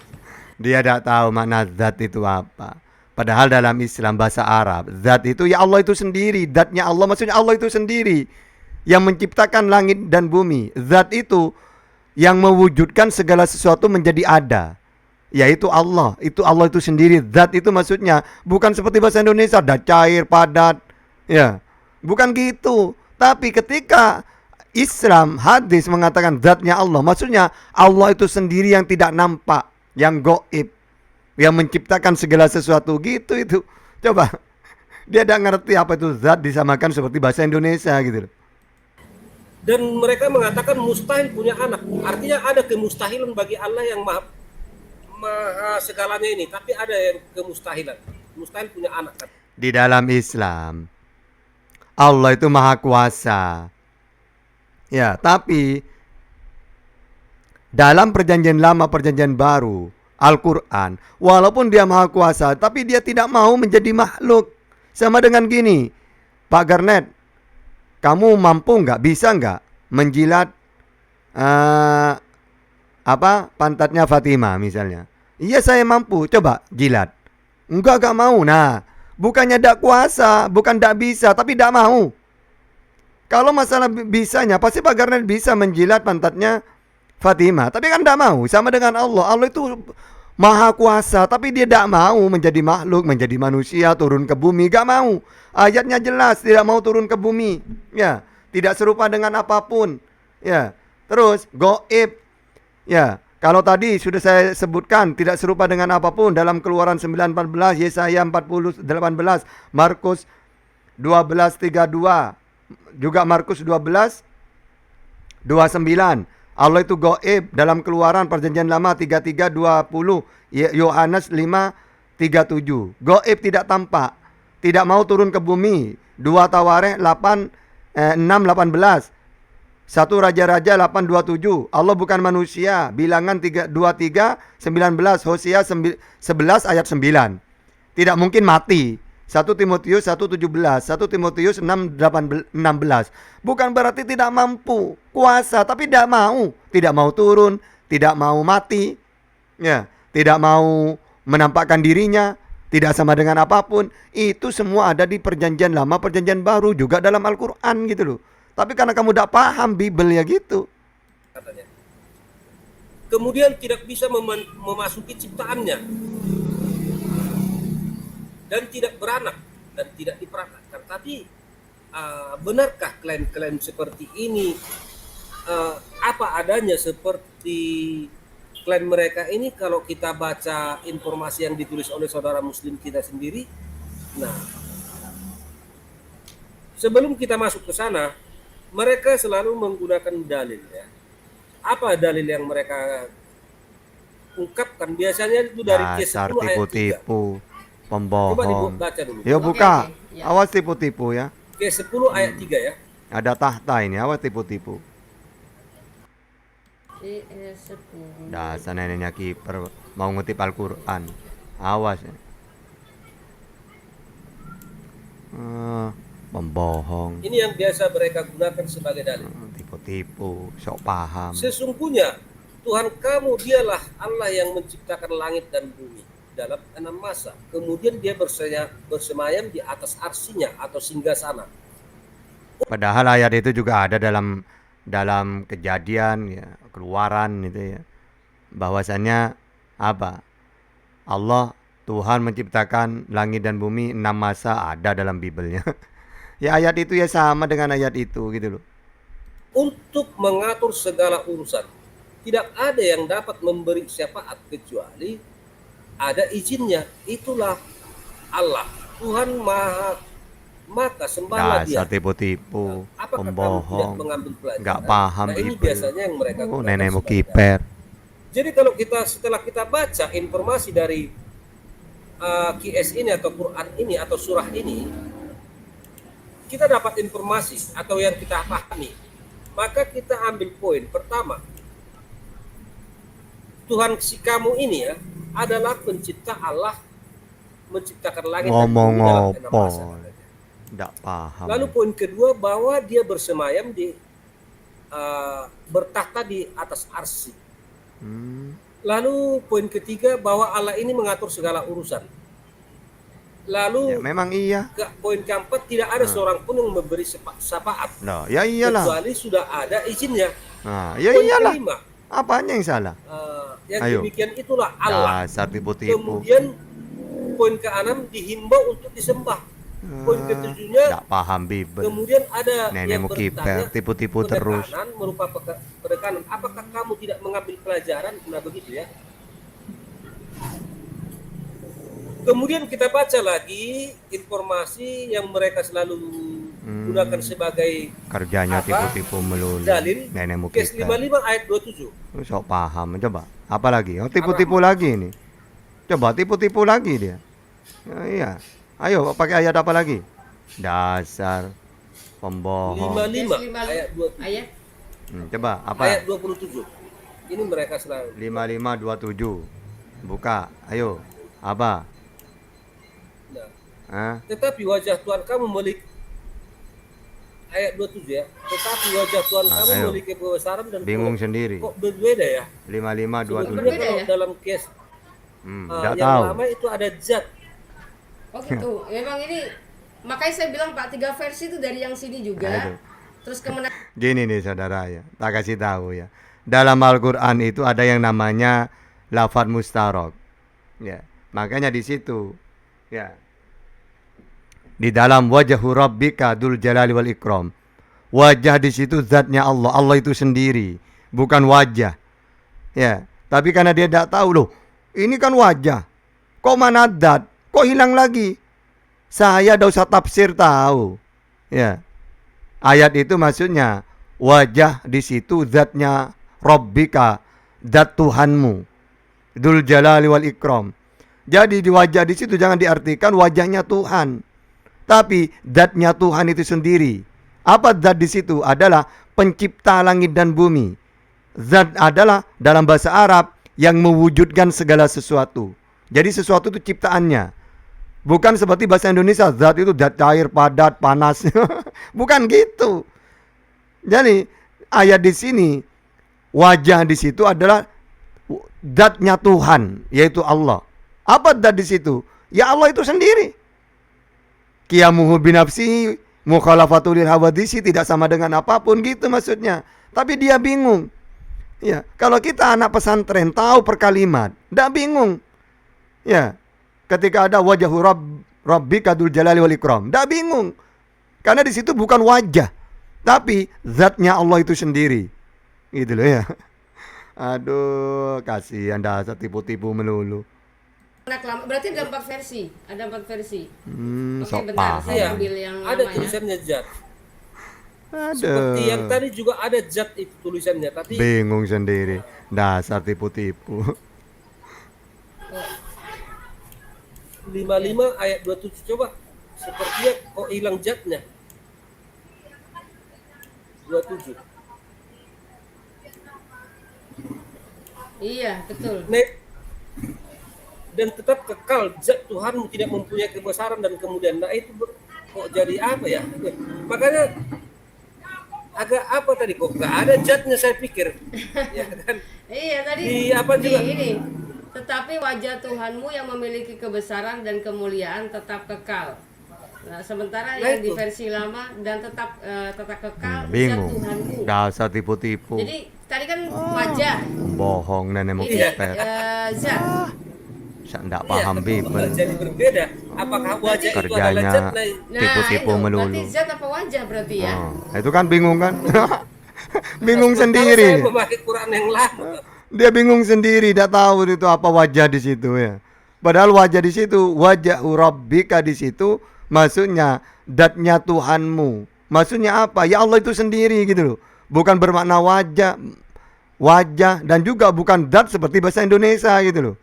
Dia tidak tahu makna zat itu apa. Padahal dalam Islam bahasa Arab, zat itu ya Allah itu sendiri. Zatnya Allah maksudnya Allah itu sendiri yang menciptakan langit dan bumi. Zat itu yang mewujudkan segala sesuatu menjadi ada. Yaitu Allah. Itu Allah itu sendiri. Zat itu maksudnya bukan seperti bahasa Indonesia, ada cair, padat. Ya. Bukan gitu. Tapi ketika Islam hadis mengatakan zatnya Allah, maksudnya Allah itu sendiri yang tidak nampak, yang goib, yang menciptakan segala sesuatu gitu itu. Coba dia tidak ngerti apa itu zat disamakan seperti bahasa Indonesia gitu loh. Dan mereka mengatakan mustahil punya anak. Artinya ada kemustahilan bagi Allah yang maha segalanya ini, tapi ada yang kemustahilan. Mustahil punya anak kan. Di dalam Islam Allah itu maha kuasa. Ya, tapi dalam perjanjian lama, perjanjian baru, Al-Quran, walaupun dia maha kuasa, tapi dia tidak mau menjadi makhluk. Sama dengan gini, Pak Garnet, kamu mampu nggak, bisa nggak menjilat pantatnya Fatimah misalnya? Iya saya mampu, coba jilat. Enggak mau. Nah, bukannya tidak kuasa, bukan tidak bisa, tapi tidak mau. Kalau masalah bisanya, pasti Pak Garnet bisa menjilat pantatnya Fatimah. Tapi kan tidak mau. Sama dengan Allah. Allah itu maha kuasa, tapi dia tidak mau menjadi makhluk, menjadi manusia, turun ke bumi. Gak mau. Ayatnya jelas, tidak mau turun ke bumi. Ya, tidak serupa dengan apapun. Ya, terus goib. Ya, kalau tadi sudah saya sebutkan, tidak serupa dengan apapun dalam Keluaran 9:14, Yesaya 40:18, Markus 12:32. Juga Markus 12:29. Allah itu gaib dalam Keluaran perjanjian lama 33:20. Yohanes 5:37. Gaib tidak tampak, tidak mau turun ke bumi. 2 Tawarikh 6:18. 1 Raja-Raja 8:27. Allah bukan manusia. Bilangan 23:19. Hosea 11 ayat 9. Tidak mungkin mati. 1 Timotius 1:17, 1 Timotius 6:16. Bukan berarti tidak mampu, kuasa, tapi tidak mau turun, tidak mau mati, ya, tidak mau menampakkan dirinya, tidak sama dengan apapun. Itu semua ada di perjanjian lama, perjanjian baru, juga dalam Al-Quran gitu loh. Tapi karena kamu tidak paham Bible ya gitu. Katanya. Kemudian tidak bisa memasuki ciptaannya. Dan tidak beranak dan tidak diperanakkan. Tapi benarkah klaim-klaim seperti ini apa adanya seperti klaim mereka ini kalau kita baca informasi yang ditulis oleh saudara muslim kita sendiri? Nah, sebelum kita masuk ke sana, mereka selalu menggunakan dalil ya. Apa dalil yang mereka ungkapkan? Biasanya itu dari Dasar Q10 ayat 3. tipu-tipu, Coba pembohong. dibaca dulu. Ya buka, Oke, ya. awas tipu-tipu ya. Q10 ayat 3 ya. Ada tahta ini, awas tipu-tipu. IS10. Dasar neneknya kiper mau ngutip Al-Quran. Awas ya. Pembohong, Ini yang biasa mereka gunakan sebagai dalil. tipu-tipu, sok paham. Sesungguhnya Tuhan kamu dialah Allah yang menciptakan langit dan bumi dalam 6 masa. Kemudian dia bersemayam di atas arsinya atau singgasana. Padahal ayat itu juga ada dalam Kejadian ya, Keluaran itu ya. Bahwasannya apa? Allah Tuhan menciptakan langit dan bumi 6 masa, ada dalam Bible-nya. Ya ayat itu ya sama dengan ayat itu gitu loh. Untuk mengatur segala urusan. Tidak ada yang dapat memberi syafaat kecuali ada izinnya. Itulah Allah. Tuhan maka sembahlah dia. Dasar tipu-tipu, Apakah kamu tidak pembohong, mengambil pelajaran? nggak paham Nah, ini Bible. biasanya yang mereka Oh, gunakan nenekmu sebagai kiper. Jadi kalau setelah kita baca informasi dari QS ini atau Quran ini atau surah ini, kita dapat informasi atau yang kita pahami, maka kita ambil poin pertama. Tuhan si kamu ini ya adalah pencipta Allah, menciptakan langit dan Ngomong bumi dalam 6 apa? masa. Nggak paham. Lalu poin kedua bahwa dia bersemayam di bertahta di atas arsy. Hmm. Lalu poin ketiga bahwa Allah ini mengatur segala urusan. Ya, Lalu memang iya. poin keempat, tidak ada seorang pun yang memberi syafaat Nah, ya iyalah. kecuali sudah ada izinnya. Nah, ya Poin iyalah. kelima, Apanya yang salah? yang Ayo. demikian itulah Allah. Dasar tipu-tipu. Kemudian poin keenam, dihimbau untuk disembah. Poin ketujuhnya, Nggak paham Bible. kemudian ada yang Nenekmu kiper, bertanya, tipu-tipu terus. penekanan merupa penekanan. Apakah kamu tidak mengambil pelajaran? Nah begitu ya. Kemudian kita baca lagi informasi yang mereka selalu gunakan sebagai Kerjanya apa? tipu-tipu melulu. Dalil Nenekmu Kes kiper. 55 ayat 27. Sok paham. Coba. Apa lagi? Oh, tipu-tipu lagi ini. Coba tipu-tipu lagi dia. Ya, iya. Ayo pakai ayat apa lagi? Dasar pembohong. 55 Kes 55 ayat 27. ayat Coba apa? Ayat 27. Ini mereka selalu 5527. Buka. Ayo. Apa? nah, Hah? tetapi wajah Tuhan kamu memiliki ayat 27 ya. Tetapi wajah Tuhan kamu ayo. memiliki kebesaran dan Bingung sendiri. kok berbeda ya? 5527. Berbeda Kalau ya? dalam case Enggak yang tahu. lama itu ada zat. Oh gitu. Memang ini makanya saya bilang Pak, 3 versi itu dari yang sini Nah, juga. itu. Terus kemudian Gini nih saudara ya, tak kasih tahu ya. Dalam Al-Quran itu ada yang namanya lafaz mustarok. Ya, makanya di situ ya. Di dalam wajhu rabbika dzul jalali wal ikram. Wajah di situ zatnya Allah. Allah itu sendiri, bukan wajah. Ya, tapi karena dia tidak tahu loh. Ini kan wajah. Kok mana zat? Kok hilang lagi? Saya tidak usah tafsir tahu. Ya. Ayat itu maksudnya wajah di situ zatnya Rabbika, zat Tuhanmu, Dzul Jalali wal Ikram. Jadi di wajah di situ jangan diartikan wajahnya Tuhan, tapi zatnya Tuhan itu sendiri. Apa zat di situ? Adalah pencipta langit dan bumi. Zat adalah dalam bahasa Arab yang mewujudkan segala sesuatu. Jadi sesuatu itu ciptaannya. Bukan seperti bahasa Indonesia, zat itu zat cair, padat, panas. Bukan gitu. Jadi ayat di sini, wajah di situ adalah zatnya Tuhan, yaitu Allah. Apa zat di situ? Ya Allah itu sendiri. Qiyamuhu binafsihi mukhalafatul lil hawadisi, tidak sama dengan apapun gitu maksudnya. Tapi dia bingung. Ya, kalau kita anak pesantren tahu per kalimat, enggak bingung. Ya. Ketika ada wajhu rabbika dzul jalali wal ikram, enggak bingung. Karena di situ bukan wajah, tapi zatnya Allah itu sendiri. Gitu loh ya. Aduh, kasihan dasar tipu-tipu melulu. berarti ada 4 versi. Ada 4 versi. Oke, Sok bentar, paham. saya ambil yang Ada lama ya. tulisannya zat. Aduh. Seperti yang tadi juga ada zat itu tulisannya, tapi Bingung sendiri. Dasar tipu-tipu. 55 ayat 27 coba. Sepertinya kok hilang zatnya. 27. Iya, betul. Dan tetap kekal zat Tuhanmu tidak mempunyai kebesaran dan kemudian. Nah itu kok jadi apa ya? Makanya agak apa tadi kok gak ada zatnya saya pikir. Ya kan? Iya, tadi Di apa juga? ini. Tetapi wajah Tuhanmu yang memiliki kebesaran dan kemuliaan tetap kekal. Nah, sementara Nah, yang di itu. versi lama dan tetap kekal zat Bingung. Tuhanmu. Dasar tipu-tipu. Jadi tadi kan wajah, Bohong nenek mau ini kipet. zat. Enggak paham Iya, Bible. jadi berbeda. Apakah wajah itu adalah Kerjanya zat? Nah, Nah, tipu-tipu itu melulu. berarti zat apa wajah berarti ya? Oh, itu kan bingung kan? Bingung sementara sendiri. Saya memakai Quran yang lama. Dia bingung sendiri, tidak tahu itu apa wajah di situ ya. Padahal wajah di situ, wajah Rabbika di situ maksudnya zatnya Tuhanmu. Maksudnya apa? Ya Allah itu sendiri gitu loh. Bukan bermakna wajah dan juga bukan zat seperti bahasa Indonesia gitu loh.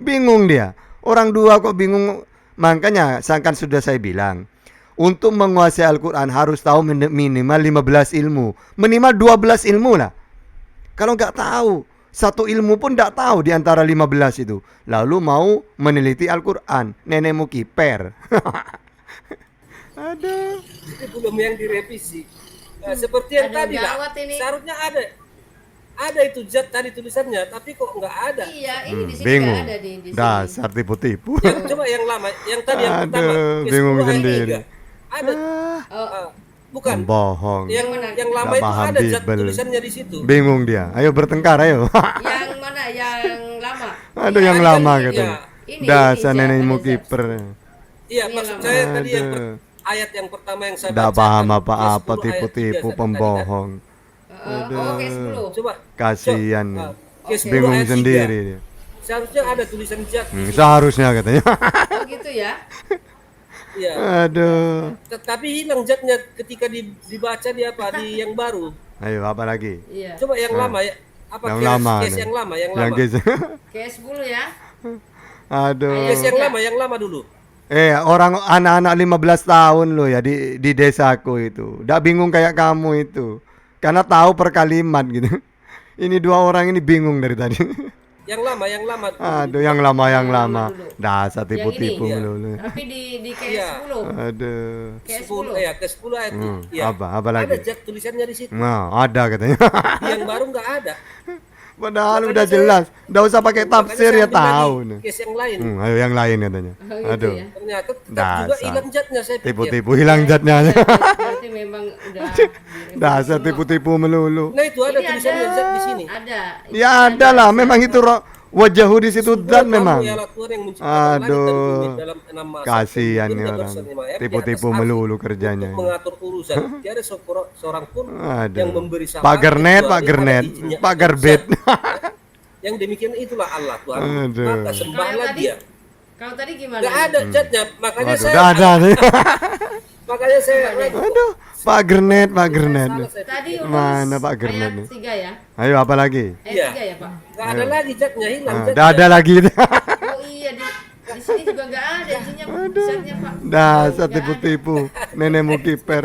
Bingung dia. Orang dua kok bingung. Makanya kan sudah saya bilang, untuk menguasai Al-Quran harus tahu minimal 15 ilmu. Minimal 12 ilmu lah. Kalau nggak tahu, satu ilmu pun nggak tahu di antara 15 itu. Lalu mau meneliti Al-Quran. Nenekmu kiper. Aduh. Itu belum yang direvisi. Nah, seperti yang Aduh, tadi lah, gawat ini. seharusnya ada itu zat tadi tulisannya, tapi kok nggak ada. Iya, ini di sini Bingung. nggak ada di sini. Dasar tipu-tipu. Coba yang lama, yang tadi yang pertama, Aduh, ke bingung 10 ayat sendiri. 3. Ada, Oh, bukan. Bohong. Yang lama Nggak itu paham ada zat Bible. tulisannya di situ. Bingung dia. Ayo bertengkar, ayo. yang mana? Yang lama. Aduh, Iya, yang ini, lama ini, katanya. ini, Dasar Zat, nenekmu ada Zat. kiper. Iya, Ini maksud lama. saya tadi yang Aduh. ayat yang pertama yang saya Nggak baca. paham kan, apa-apa, Kes 10 ayat 3 tipu-tipu, tadi kan. pembohong. Oke, 10. Coba. Kasihan. Kes 10 Bingung ayat 3. sendiri dia. Seharusnya ada tulisan zat. Seharusnya katanya. Oh gitu ya. Iya. Aduh. Tapi hilang zatnya ketika dibaca di apa di yang baru. Ayo apa lagi? Iya. Coba yang lama ya. Apa Yang case, lama case nih. yang lama, yang Yang lama. kes- Kayak 10 ya. Aduh. Case yang lama dulu. Orang anak-anak 15 tahun loh ya di desaku itu. Udah bingung kayak kamu itu. Karena tahu per kalimat gitu. Ini dua orang ini bingung dari tadi. Yang lama. Aduh, yang lama Yang lama dulu. Dasar tipu-tipu Yang ini, melulu. Tapi di kayak Iya. 10. Aduh. Kayak 10 10. ya, ke 10 ayat. Iya. Apa lagi? Ada zat tulisannya di situ. Nah, ada katanya. Yang baru nggak ada. Padahal Makanya udah saya- jelas. Nggak usah pakai Makanya tafsir saya ya ambil lagi tahu nih. Case yang lain. Ayo yang lain katanya. Oh, gitu Aduh. ya. Ternyata tetap Dasar. juga hilang zatnya saya pikir. Tipu-tipu hilang zatnya. Iya, berarti memang udah Dasar tipu-tipu melulu. Nah itu ada Ini tulisannya zat di sini. Ada. Ya ada lah, memang itu wajahu di situ Sungguh zat memang. kamu ialah Tuhan yang menciptakan langit dan bumi Aduh. dalam 6 masa. Kasihan nih Benar, orang. bersama ayat di Tipu-tipu atas melulu arti kerjanya. Untuk mengatur urusan. Tiada seorang pun Aduh. yang memberi syafaat Pak Gernet, kecuali Pak Gernet, ada izinnya Pak Allah. Gerbet. Yang demikian itulah Allah Tuhan. Aduh. Maka Kalau sembahlah tadi, dia. kalau tadi gimana? Gak ada zatnya, makanya Waduh, saya udah ada nih. makanya saya Aduh, Pak Gernet, Pak Gernet. salah saya Tadi pikir. Yunus Mana Pak Gernet ayat nih? 3 ya. Ayo apa lagi? Ayat Iya. 3 ya, Pak. Gak ada lagi zatnya, hilang zatnya. Udah ada lagi. Oh iya di sini juga nggak ada isinya zatnya, Pak. Dasar Nggak ada. tipu-tipu. Nenekmu kiper.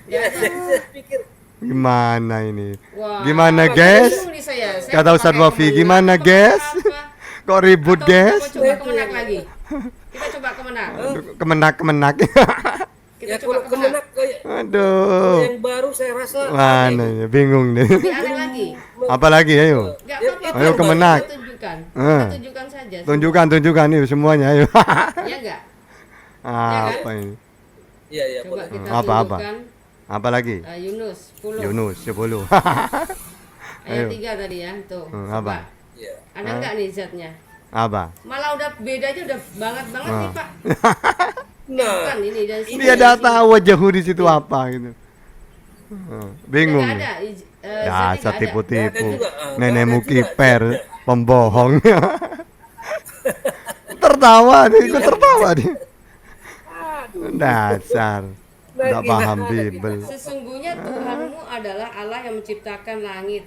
Ya, saya pikir Gimana ini? Wah, Gimana, Pak, guys? bingung nih saya. Saya Kata mau Ustadz pakai Wafi, kemenang, gimana, apa, guys? apa? Kok ribut, Atau guys? Kita coba kemenak lagi. Kita coba kemenak. Kemenak-kemenak. Kita ya coba kalau kemenak. kemenak kayak Aduh. yang baru saya rasa Mana ya? Bingung deh. Lebih aneh lagi. Apa lagi? Ayo. Nggak Ya, apa-apa. Ayo Pak. kemenak. Kita tunjukkan. Ah. Kita tunjukkan saja. Tunjukkan nih semuanya. Ayo. Ya enggak? Apa ini? iya ya Coba boleh. kita Apa-apa? tunjukkan. Apa lagi? Yunus 10. Yunus 10. Ayat Ayo. 3 tadi ya. Tuh. Apa? Coba. Iya. Ada enggak nih zatnya? Apa? Malah udah beda aja udah banget nih, Pak. Nah, Bukan ini dari sini. Dia udah tahu wajahu di situ apa gitu. Bingung. Enggak ada. nih. Zatnya Dasar nggak ada. tipu-tipu. Nggak ada juga, Nenekmu nggak ada juga. kiper, pembohong. Tertawa dia, ikut tertawa dia. Dasar. Enggak Lagi, paham lagi. Bible. Sesungguhnya Tuhanmu adalah Allah yang menciptakan langit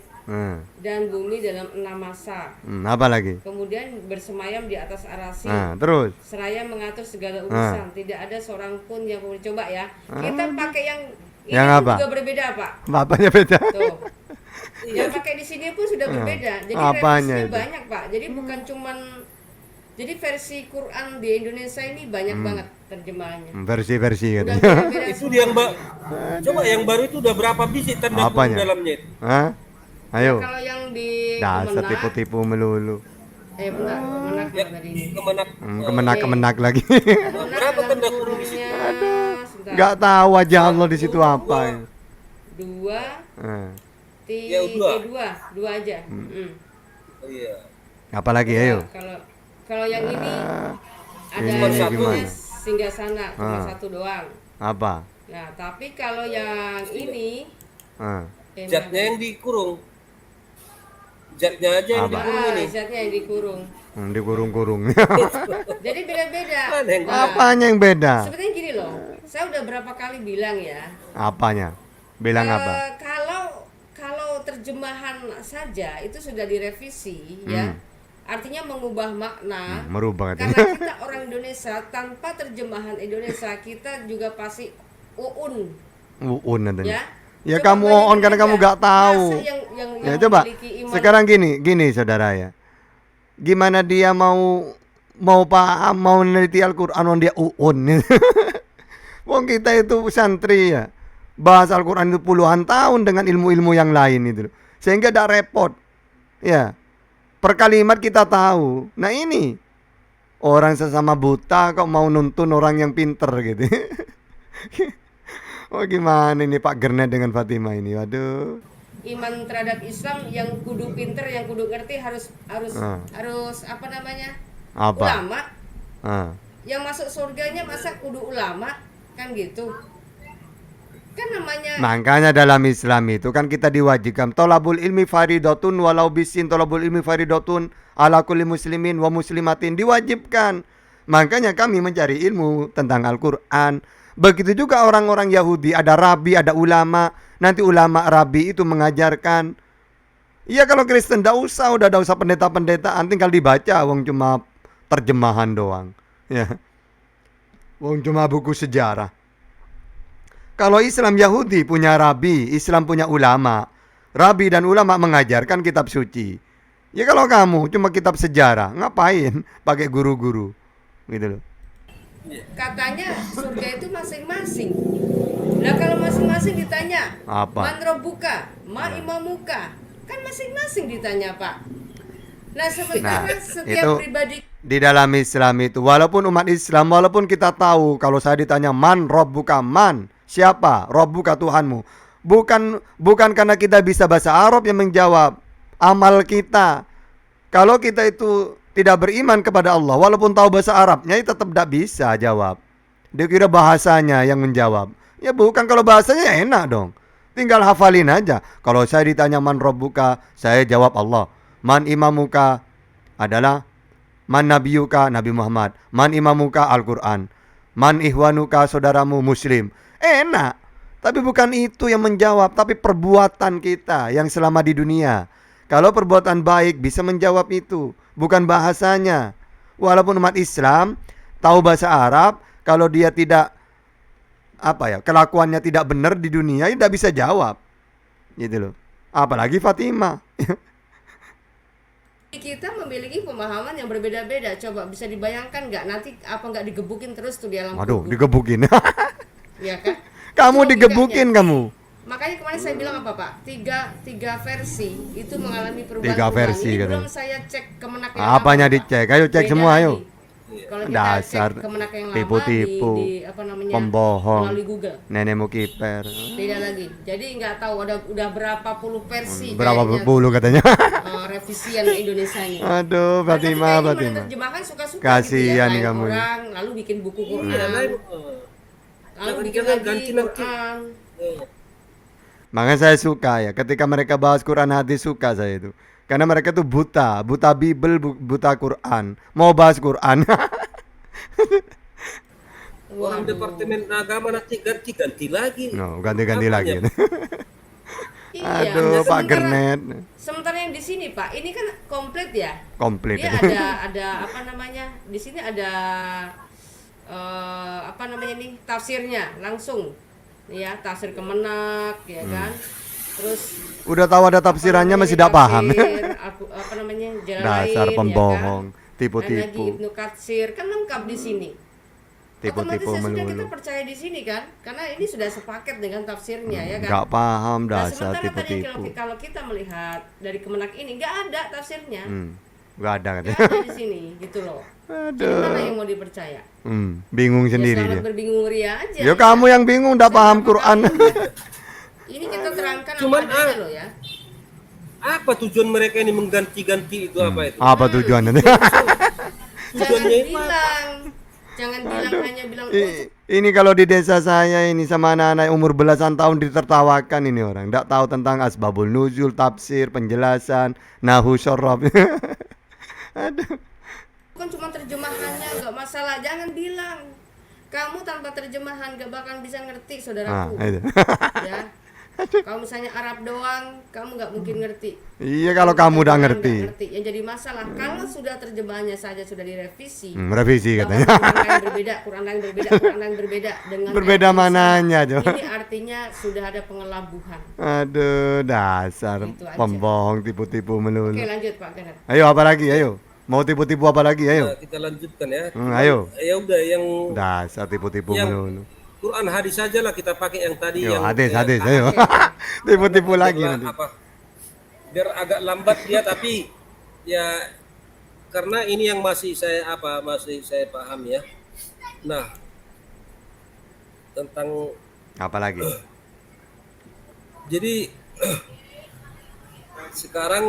dan bumi dalam 6 masa. Apa lagi? Kemudian bersemayam di atas arasi. Terus. Seraya mengatur segala urusan. Tidak ada seorang pun yang boleh coba ya. Kita pakai yang ini Yang pun apa? juga berbeda, Pak. Bapaknya beda. Tuh. Yang pakai di sini pun sudah berbeda. Jadi Apanya revisinya itu? banyak, Pak. Jadi bukan cuman jadi versi Quran di Indonesia ini banyak banget terjemahannya. Versi-versi Udah katanya. beda-beda itu yang coba yang baru itu udah berapa biji tanda kurung Apanya? dalamnya itu? Hah? Ayo. Kalau yang di Dasar Kemenak, tipu-tipu melulu. benar, Kemenak Ya, apa tadi ini? kemenak Kemenak-kemenak lagi. Kemenak berapa dalam tanda kurungnya? sebentar. Enggak tahu wajah Allah di situ apa. Dua, Ya, dua. dua aja. Iya. Apa lagi ayo? Kalau yang ini ada ini namanya gimana? singgah sana cuma satu doang. Apa? Nah, tapi kalau yang ini Zatnya yang dikurung. Zatnya aja yang Apa? dikurung ini. zatnya yang dikurung. Dikurung-kurung. Jadi beda-beda. Mana yang Nah, Apanya yang beda? sebetulnya gini loh, saya udah berapa kali bilang ya. Apanya? Bilang apa? Kalau terjemahan saja itu sudah direvisi ya. Artinya mengubah makna. Merubah Karena katanya. kita orang Indonesia tanpa terjemahan Indonesia kita juga pasti uun Uun katanya. ya. Ya Coba kamu bayangin on karena aja, kamu nggak tahu. masa yang Ya coba. memiliki iman Sekarang gini saudara ya. Gimana dia mau paham, mau meneliti Al-Qur'an dia uun. Wong kita itu santri ya. bahas Al-Quran itu puluhan tahun dengan ilmu-ilmu yang lain itu loh. Sehingga tidak repot. Ya, per kalimat kita tahu. Nah ini orang sesama buta kok mau nuntun orang yang pinter gitu. Oh gimana ini Pak Gernet dengan Fatimah ini, waduh. Iman terhadap Islam yang kudu pinter, yang kudu ngerti harus Ah. harus apa namanya? Apa? Ulama. Ah. Yang masuk surganya masa kudu ulama kan gitu. Kan namanya Makanya dalam Islam itu kan kita diwajibkan tolabul ilmi faridatun walau bisin, tolabul ilmi faridatun ala kulli muslimin wa muslimatin, diwajibkan. Makanya kami mencari ilmu tentang Al-Quran. Begitu juga orang-orang Yahudi, ada rabi, ada ulama. Nanti ulama rabi itu mengajarkan. Iya kalau Kristen udah usah pendeta-pendetaan, tinggal dibaca, wong cuma terjemahan doang. Ya, wong cuma buku sejarah. Kalau Islam Yahudi punya rabi, Islam punya ulama. Rabi dan ulama mengajarkan kitab suci. Ya kalau kamu cuma kitab sejarah, ngapain pakai guru-guru? Gitu loh. katanya surga itu masing-masing. Nah kalau masing-masing ditanya, Apa? man robbuka, ma imamuka, kan masing-masing ditanya Pak. Nah sementara Nah, setiap itu pribadi di dalam Islam itu, walaupun umat Islam, walaupun kita tahu kalau saya ditanya man robbuka, man siapa robbuka Tuhanmu, bukan karena kita bisa bahasa Arab yang menjawab, amal kita. Kalau kita itu tidak beriman kepada Allah, walaupun tahu bahasa Arabnya, tetap tidak bisa jawab. Dia kira bahasanya yang menjawab. Ya bukan, kalau bahasanya ya enak dong. Tinggal hafalin aja. Kalau saya ditanya man robbuka, saya jawab Allah. Man imamuka adalah man nabiyuka, Nabi Muhammad. Man imamuka, Al-Quran. Man ihwanuka, saudaramu Muslim. Enak. Tapi bukan itu yang menjawab, tapi perbuatan kita yang selama di dunia. Kalau perbuatan baik bisa menjawab itu, bukan bahasanya. Walaupun umat Islam tahu bahasa Arab, kalau dia tidak kelakuannya tidak benar di dunia, tidak bisa jawab. Gitu loh. Apalagi Fatimah. kita memiliki pemahaman yang berbeda-beda. Coba bisa dibayangkan nggak nanti apa nggak digebukin terus tuh di alam Waduh, kubur? digebukin. Ya kan? Kamu Itu digebukin logikanya. kamu. Makanya kemarin saya bilang apa Pak? Tiga versi itu mengalami perubahan. Tiga versi, Ini katanya. belum saya cek Kemenak yang Apanya lama, Pak. dicek? Ayo cek Beda semua, ayo. lagi. Kalau kita Dasar cek Kemenak yang lama tipu-tipu, di apa namanya? pembohong, Melalui Google. nenekmu kiper. Beda lagi. Jadi nggak tahu udah berapa puluh versi Berapa kayaknya, puluh katanya? revisian Indonesianya. Aduh, Fatimah, Fatimah. Menerjemahkan suka-suka Kasihan gitu ya, lain kamu. orang lalu bikin buku Quran. Iya, lain. Lalu Jangan- bikin jangan lagi ganti nanti. Quran. Makanya saya suka ya, ketika mereka bahas Quran hadis, suka saya itu. Karena mereka tuh buta Bible, buta Quran. Mau bahas Quran. Orang departemen agama nanti ganti lagi. No, ganti-ganti lagi. Apanya? Iya, Aduh, Pak sementara- Gernet. Sementara yang di sini Pak, ini kan komplit ya. Komplit. Dia ada apa namanya? Di sini ada apa namanya nih? Tafsirnya langsung. Ya, tafsir Kemenak ya kan. Terus Udah tahu ada tafsirannya masih tidak paham. apa namanya? Jalan Dasar lain, pembohong, ya kan? tipu-tipu. Dan lagi Ibnu Katsir kan lengkap di sini. Tipu-tipu Otomatis ya sudah kita melulu. percaya di sini kan, karena ini sudah sepaket dengan tafsirnya ya kan. Nggak paham, Nah, dasar sementara tadi tipu-tipu. kalau kita melihat dari Kemenak ini nggak ada tafsirnya, Nggak ada nggak katanya. ada di sini gitu loh. Jadi Aduh. mana yang mau dipercaya? Bingung Ya sendiri selamat dia. berbingung ria aja. Ya kamu yang bingung, udah Saya paham berapa Quran. kali ini kita terangkan Cuman, apa adanya loh ya. Apa tujuan mereka ini mengganti-ganti itu apa itu? Apa tujuannya? Jangan Tujuannya itu apa? bilang, jangan bilang hanya bilang Ini kalau di desa saya ini sama anak-anak umur belasan tahun ditertawakan ini orang. Nggak tahu tentang asbabul nuzul, tafsir, penjelasan, nahu syarab. Aduh. bukan cuma terjemahannya nggak masalah. Jangan bilang kamu tanpa terjemahan gak bakal bisa ngerti saudaraku. itu. Ya. Kalau misalnya Arab doang, kamu nggak mungkin ngerti. Iya kalau kamu udah Nggak ngerti. Yang jadi masalah kalau sudah terjemahannya saja sudah direvisi. Revisi bahkan katanya. Quran lain berbeda, Quran lain berbeda dengan Berbeda ayat yang mananya, sama. coba. Ini artinya sudah ada pengelabuhan. Aduh, dasar Itu aja. pembohong, tipu-tipu melulu. Oke, lanjut Pak Kenneth. Ayo apa lagi? Ayo. Mau tipu-tipu apa lagi? Ayo. Nah, kita lanjutkan ya. Ayo. Ya udah yang Dasar tipu-tipu Yang- melulu. Quran hadis saja lah kita pakai yang tadi Yo, yang hadis, ayo. Tipu-tipu lagi biar nanti. biar agak lambat dia, tapi ya karena ini yang masih saya paham ya. Nah, tentang Apa lagi? jadi sekarang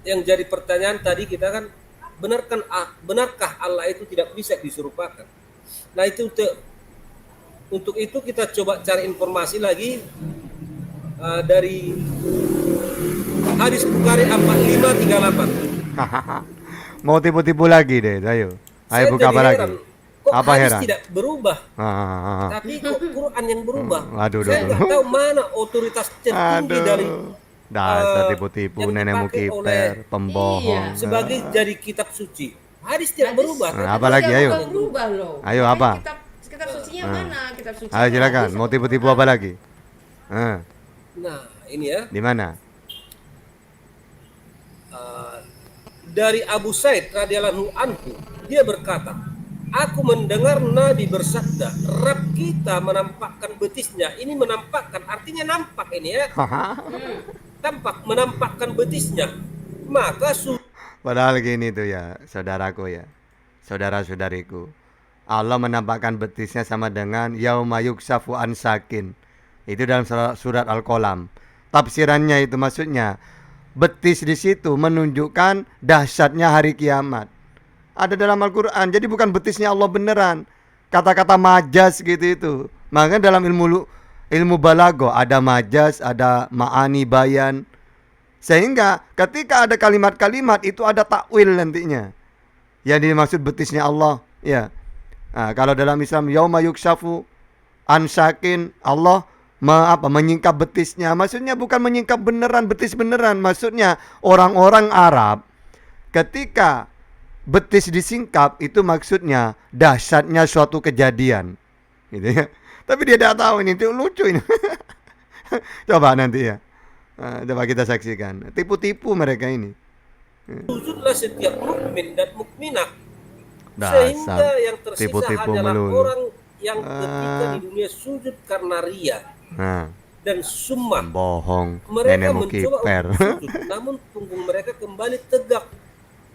yang jadi pertanyaan tadi kita kan, benarkah Allah itu tidak bisa diserupakan? Nah, itu untuk itu kita coba cari informasi lagi dari hadis Bukhari 4538. Mau tipu-tipu lagi deh, ayo. Ayo Saya buka jadi apa lagi? heran, kok Apa hadis heran? tidak berubah, Ah. tapi kok Quran yang berubah? Aduh, Saya aduh. nggak tahu mana otoritas tertinggi dari Dasar tipu-tipu, yang nenekmu dipakai kiper, Iya. pembohong. sebagai jadi kitab suci. Hadis tidak berubah. Nah, apa lagi, ayo? Bukan berubah loh. Ayo, Tapi apa? Kitab sucinya mana? Kitab suci. Ayo silakan, mau tipu-tipu apa lagi? Nah, ini ya, Di mana? dari Abu Said radhiyallahu anhu, dia berkata, aku mendengar Nabi bersabda, Rabb kita menampakkan betisnya. Ini menampakkan artinya nampak ini ya. Tampak, menampakkan betisnya. Maka Padahal gini tuh ya, saudaraku ya, saudara-saudariku. Allah menampakkan betisnya sama dengan yauma yuksafu an sakin. Itu dalam surat Al-Qalam. Tafsirannya itu maksudnya betis di situ menunjukkan dahsyatnya hari kiamat. Ada dalam Al-Quran. Jadi bukan betisnya Allah beneran. Kata-kata majas gitu itu. Makanya dalam ilmu balago ada majas, ada ma'ani bayan. Sehingga ketika ada kalimat-kalimat itu ada takwil nantinya. Yang dimaksud betisnya Allah. Ya. Nah, kalau dalam Islam yauma yukshafu an sakin, Allah menyingkap betisnya. Maksudnya bukan menyingkap beneran, betis beneran. Maksudnya orang-orang Arab ketika betis disingkap itu maksudnya dahsyatnya suatu kejadian. Gitu ya. Tapi dia tidak tahu ini, itu lucu ini. Coba nanti ya. Coba kita saksikan. Tipu-tipu mereka ini. sujudlah setiap mukmin dan mukminah, Dasar sehingga yang tersisa tipu-tipu hanyalah melulu. orang yang ketika di dunia sujud karena ria Nah, dan sumpah. bohong, Mereka nenekmu mencoba kiper. untuk sujud, namun punggung mereka kembali tegak.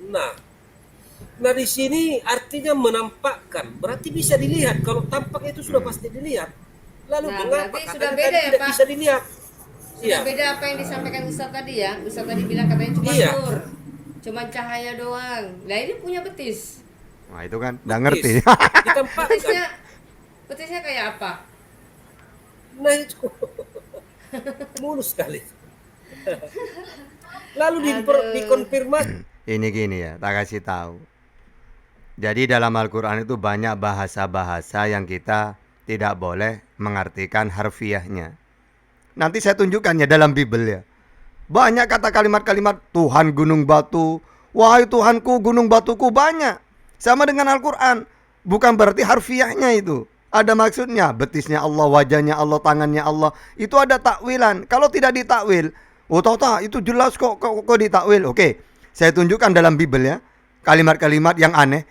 Nah di sini artinya menampakkan, berarti bisa dilihat. Kalau tampak itu sudah pasti dilihat. Lalu Nah, mengapa berarti katanya sudah tadi beda ya, tidak Pak? bisa dilihat? Sudah Iya. beda apa yang disampaikan Ustaz tadi ya. Ustaz tadi bilang katanya cuma Iya. nur, cuma cahaya doang. Nah ini punya betis. Nah, itu kan nggak ngerti. Ditampakkan. Betisnya kayak apa? Nah itu mulus sekali. Lalu dikonfirmasi. Ini gini ya, tak kasih tahu. Jadi dalam Al-Quran itu banyak bahasa-bahasa yang kita tidak boleh mengartikan harfiahnya. Nanti saya tunjukkan ya dalam Bible ya. Banyak kata kalimat-kalimat Tuhan gunung batu, wahai Tuhanku gunung batuku, banyak. Sama dengan Al-Quran. Bukan berarti harfiahnya itu. Ada maksudnya, betisnya Allah, wajahnya Allah, tangannya Allah. Itu ada takwilan. Kalau tidak ditakwil, oh tahu itu jelas kok ditakwil. Oke, saya tunjukkan dalam Bible ya. Kalimat-kalimat yang aneh.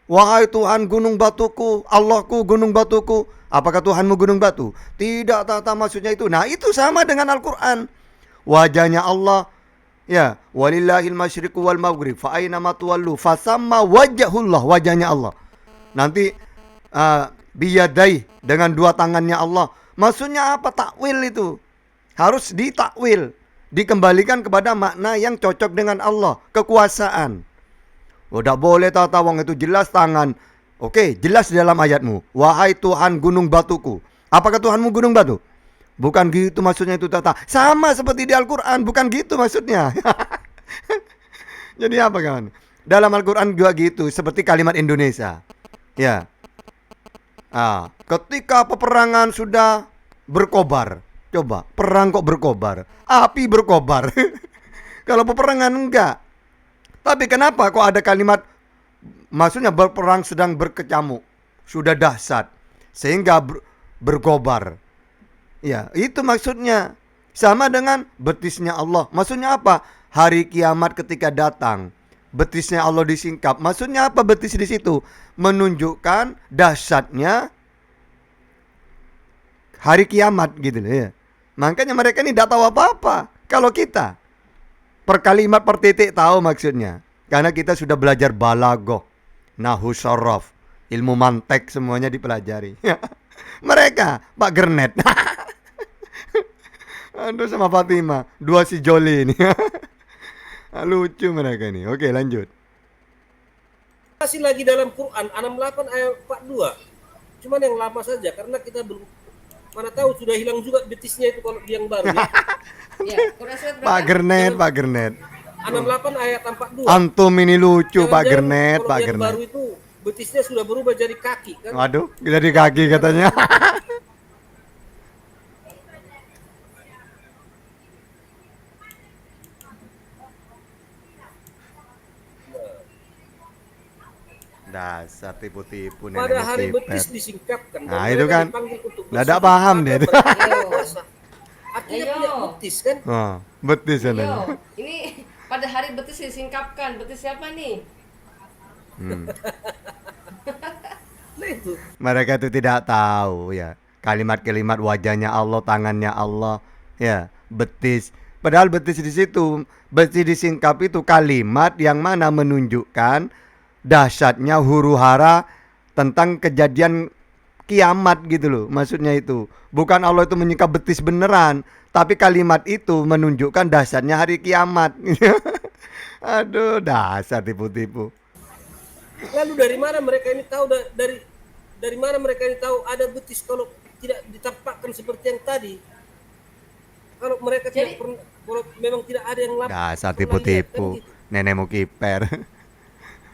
Wahai Tuhan gunung batuku, Allahku gunung batuku. Apakah Tuhanmu gunung batu? Tidak, maksudnya itu. Nah itu sama dengan Al-Quran. Wajahnya Allah, ya, walillahil masyriqu wal maghrib fa aina ma tuwallu fasamma wajhullah, wajahnya Allah. Nanti biyadai, dengan dua tangannya Allah. Maksudnya apa? Takwil itu harus ditakwil, dikembalikan kepada makna yang cocok dengan Allah, kekuasaan. Tidak boleh wong itu jelas tangan. Oke, jelas di dalam ayatmu. Wahai Tuhan gunung batuku. Apakah Tuhanmu gunung batu? Bukan gitu maksudnya itu tata. Sama seperti di Al-Quran, bukan gitu maksudnya. Jadi apa kawan? Dalam Al-Quran juga gitu, seperti kalimat Indonesia. Ya. Ketika peperangan sudah berkobar. Coba, perang kok berkobar? Api berkobar. Kalau peperangan enggak. Tapi kenapa kok ada kalimat, maksudnya berperang sedang berkecamuk, sudah dahsyat, sehingga berkobar. Ya, itu maksudnya. Sama dengan betisnya Allah. Maksudnya apa? Hari kiamat ketika datang, betisnya Allah disingkap. Maksudnya apa betis di situ? Menunjukkan dahsyatnya hari kiamat gitu loh ya. Makanya mereka ini tidak tahu apa-apa. Kalau kita per kalimat per titik tahu maksudnya. Karena kita sudah belajar balaghah, nahwu sharaf, ilmu mantek semuanya dipelajari. Mereka Pak Gernet. Aduh sama Fatima, dua si Joli ini. Lucu mereka ini. Oke, lanjut. Masih lagi dalam Quran 68 ayat 42. Cuman yang lama saja karena kita belum, mana tahu sudah hilang juga betisnya itu kalau yang baru ya. Ya, Quran surat Pak berapa? Gernet, Pak Gernet. 68 ayat 42. Antum ini lucu Pak Jangan-jangan Gernet, kalau Pak yang Gernet. baru itu betisnya sudah berubah jadi kaki kan. Waduh, jadi kaki katanya. Dasar tipu-tipu nenek Pada hari motiver. betis disingkapkan. dan Nah, itu mereka kan. dipanggil untuk Nggak ada bersujud paham pada dia itu. mereka yang Ayo. berpuasa. Artinya Ayo. punya betis kan. Oh, betis ya. Yo, ini pada hari betis disingkapkan. Betis siapa nih? Nah itu. Mereka itu tidak tahu ya. Kalimat-kalimat wajahnya Allah, tangannya Allah, ya, betis. Padahal betis di situ, betis disingkap itu kalimat yang mana menunjukkan dahsyatnya huru-hara tentang kejadian kiamat gitu loh. Maksudnya itu bukan Allah itu menyingkap betis beneran, tapi kalimat itu menunjukkan dahsyatnya hari kiamat. Aduh, dasar tipu-tipu. Lalu dari mana mereka ini tahu dari mana mereka ini tahu ada betis kalau tidak ditampakkan seperti yang tadi? Kalau mereka Jadi- tidak pernah, kalau memang tidak ada yang Dasar pernah lihat, tipu-tipu. kan gitu. Nenek mau kiper.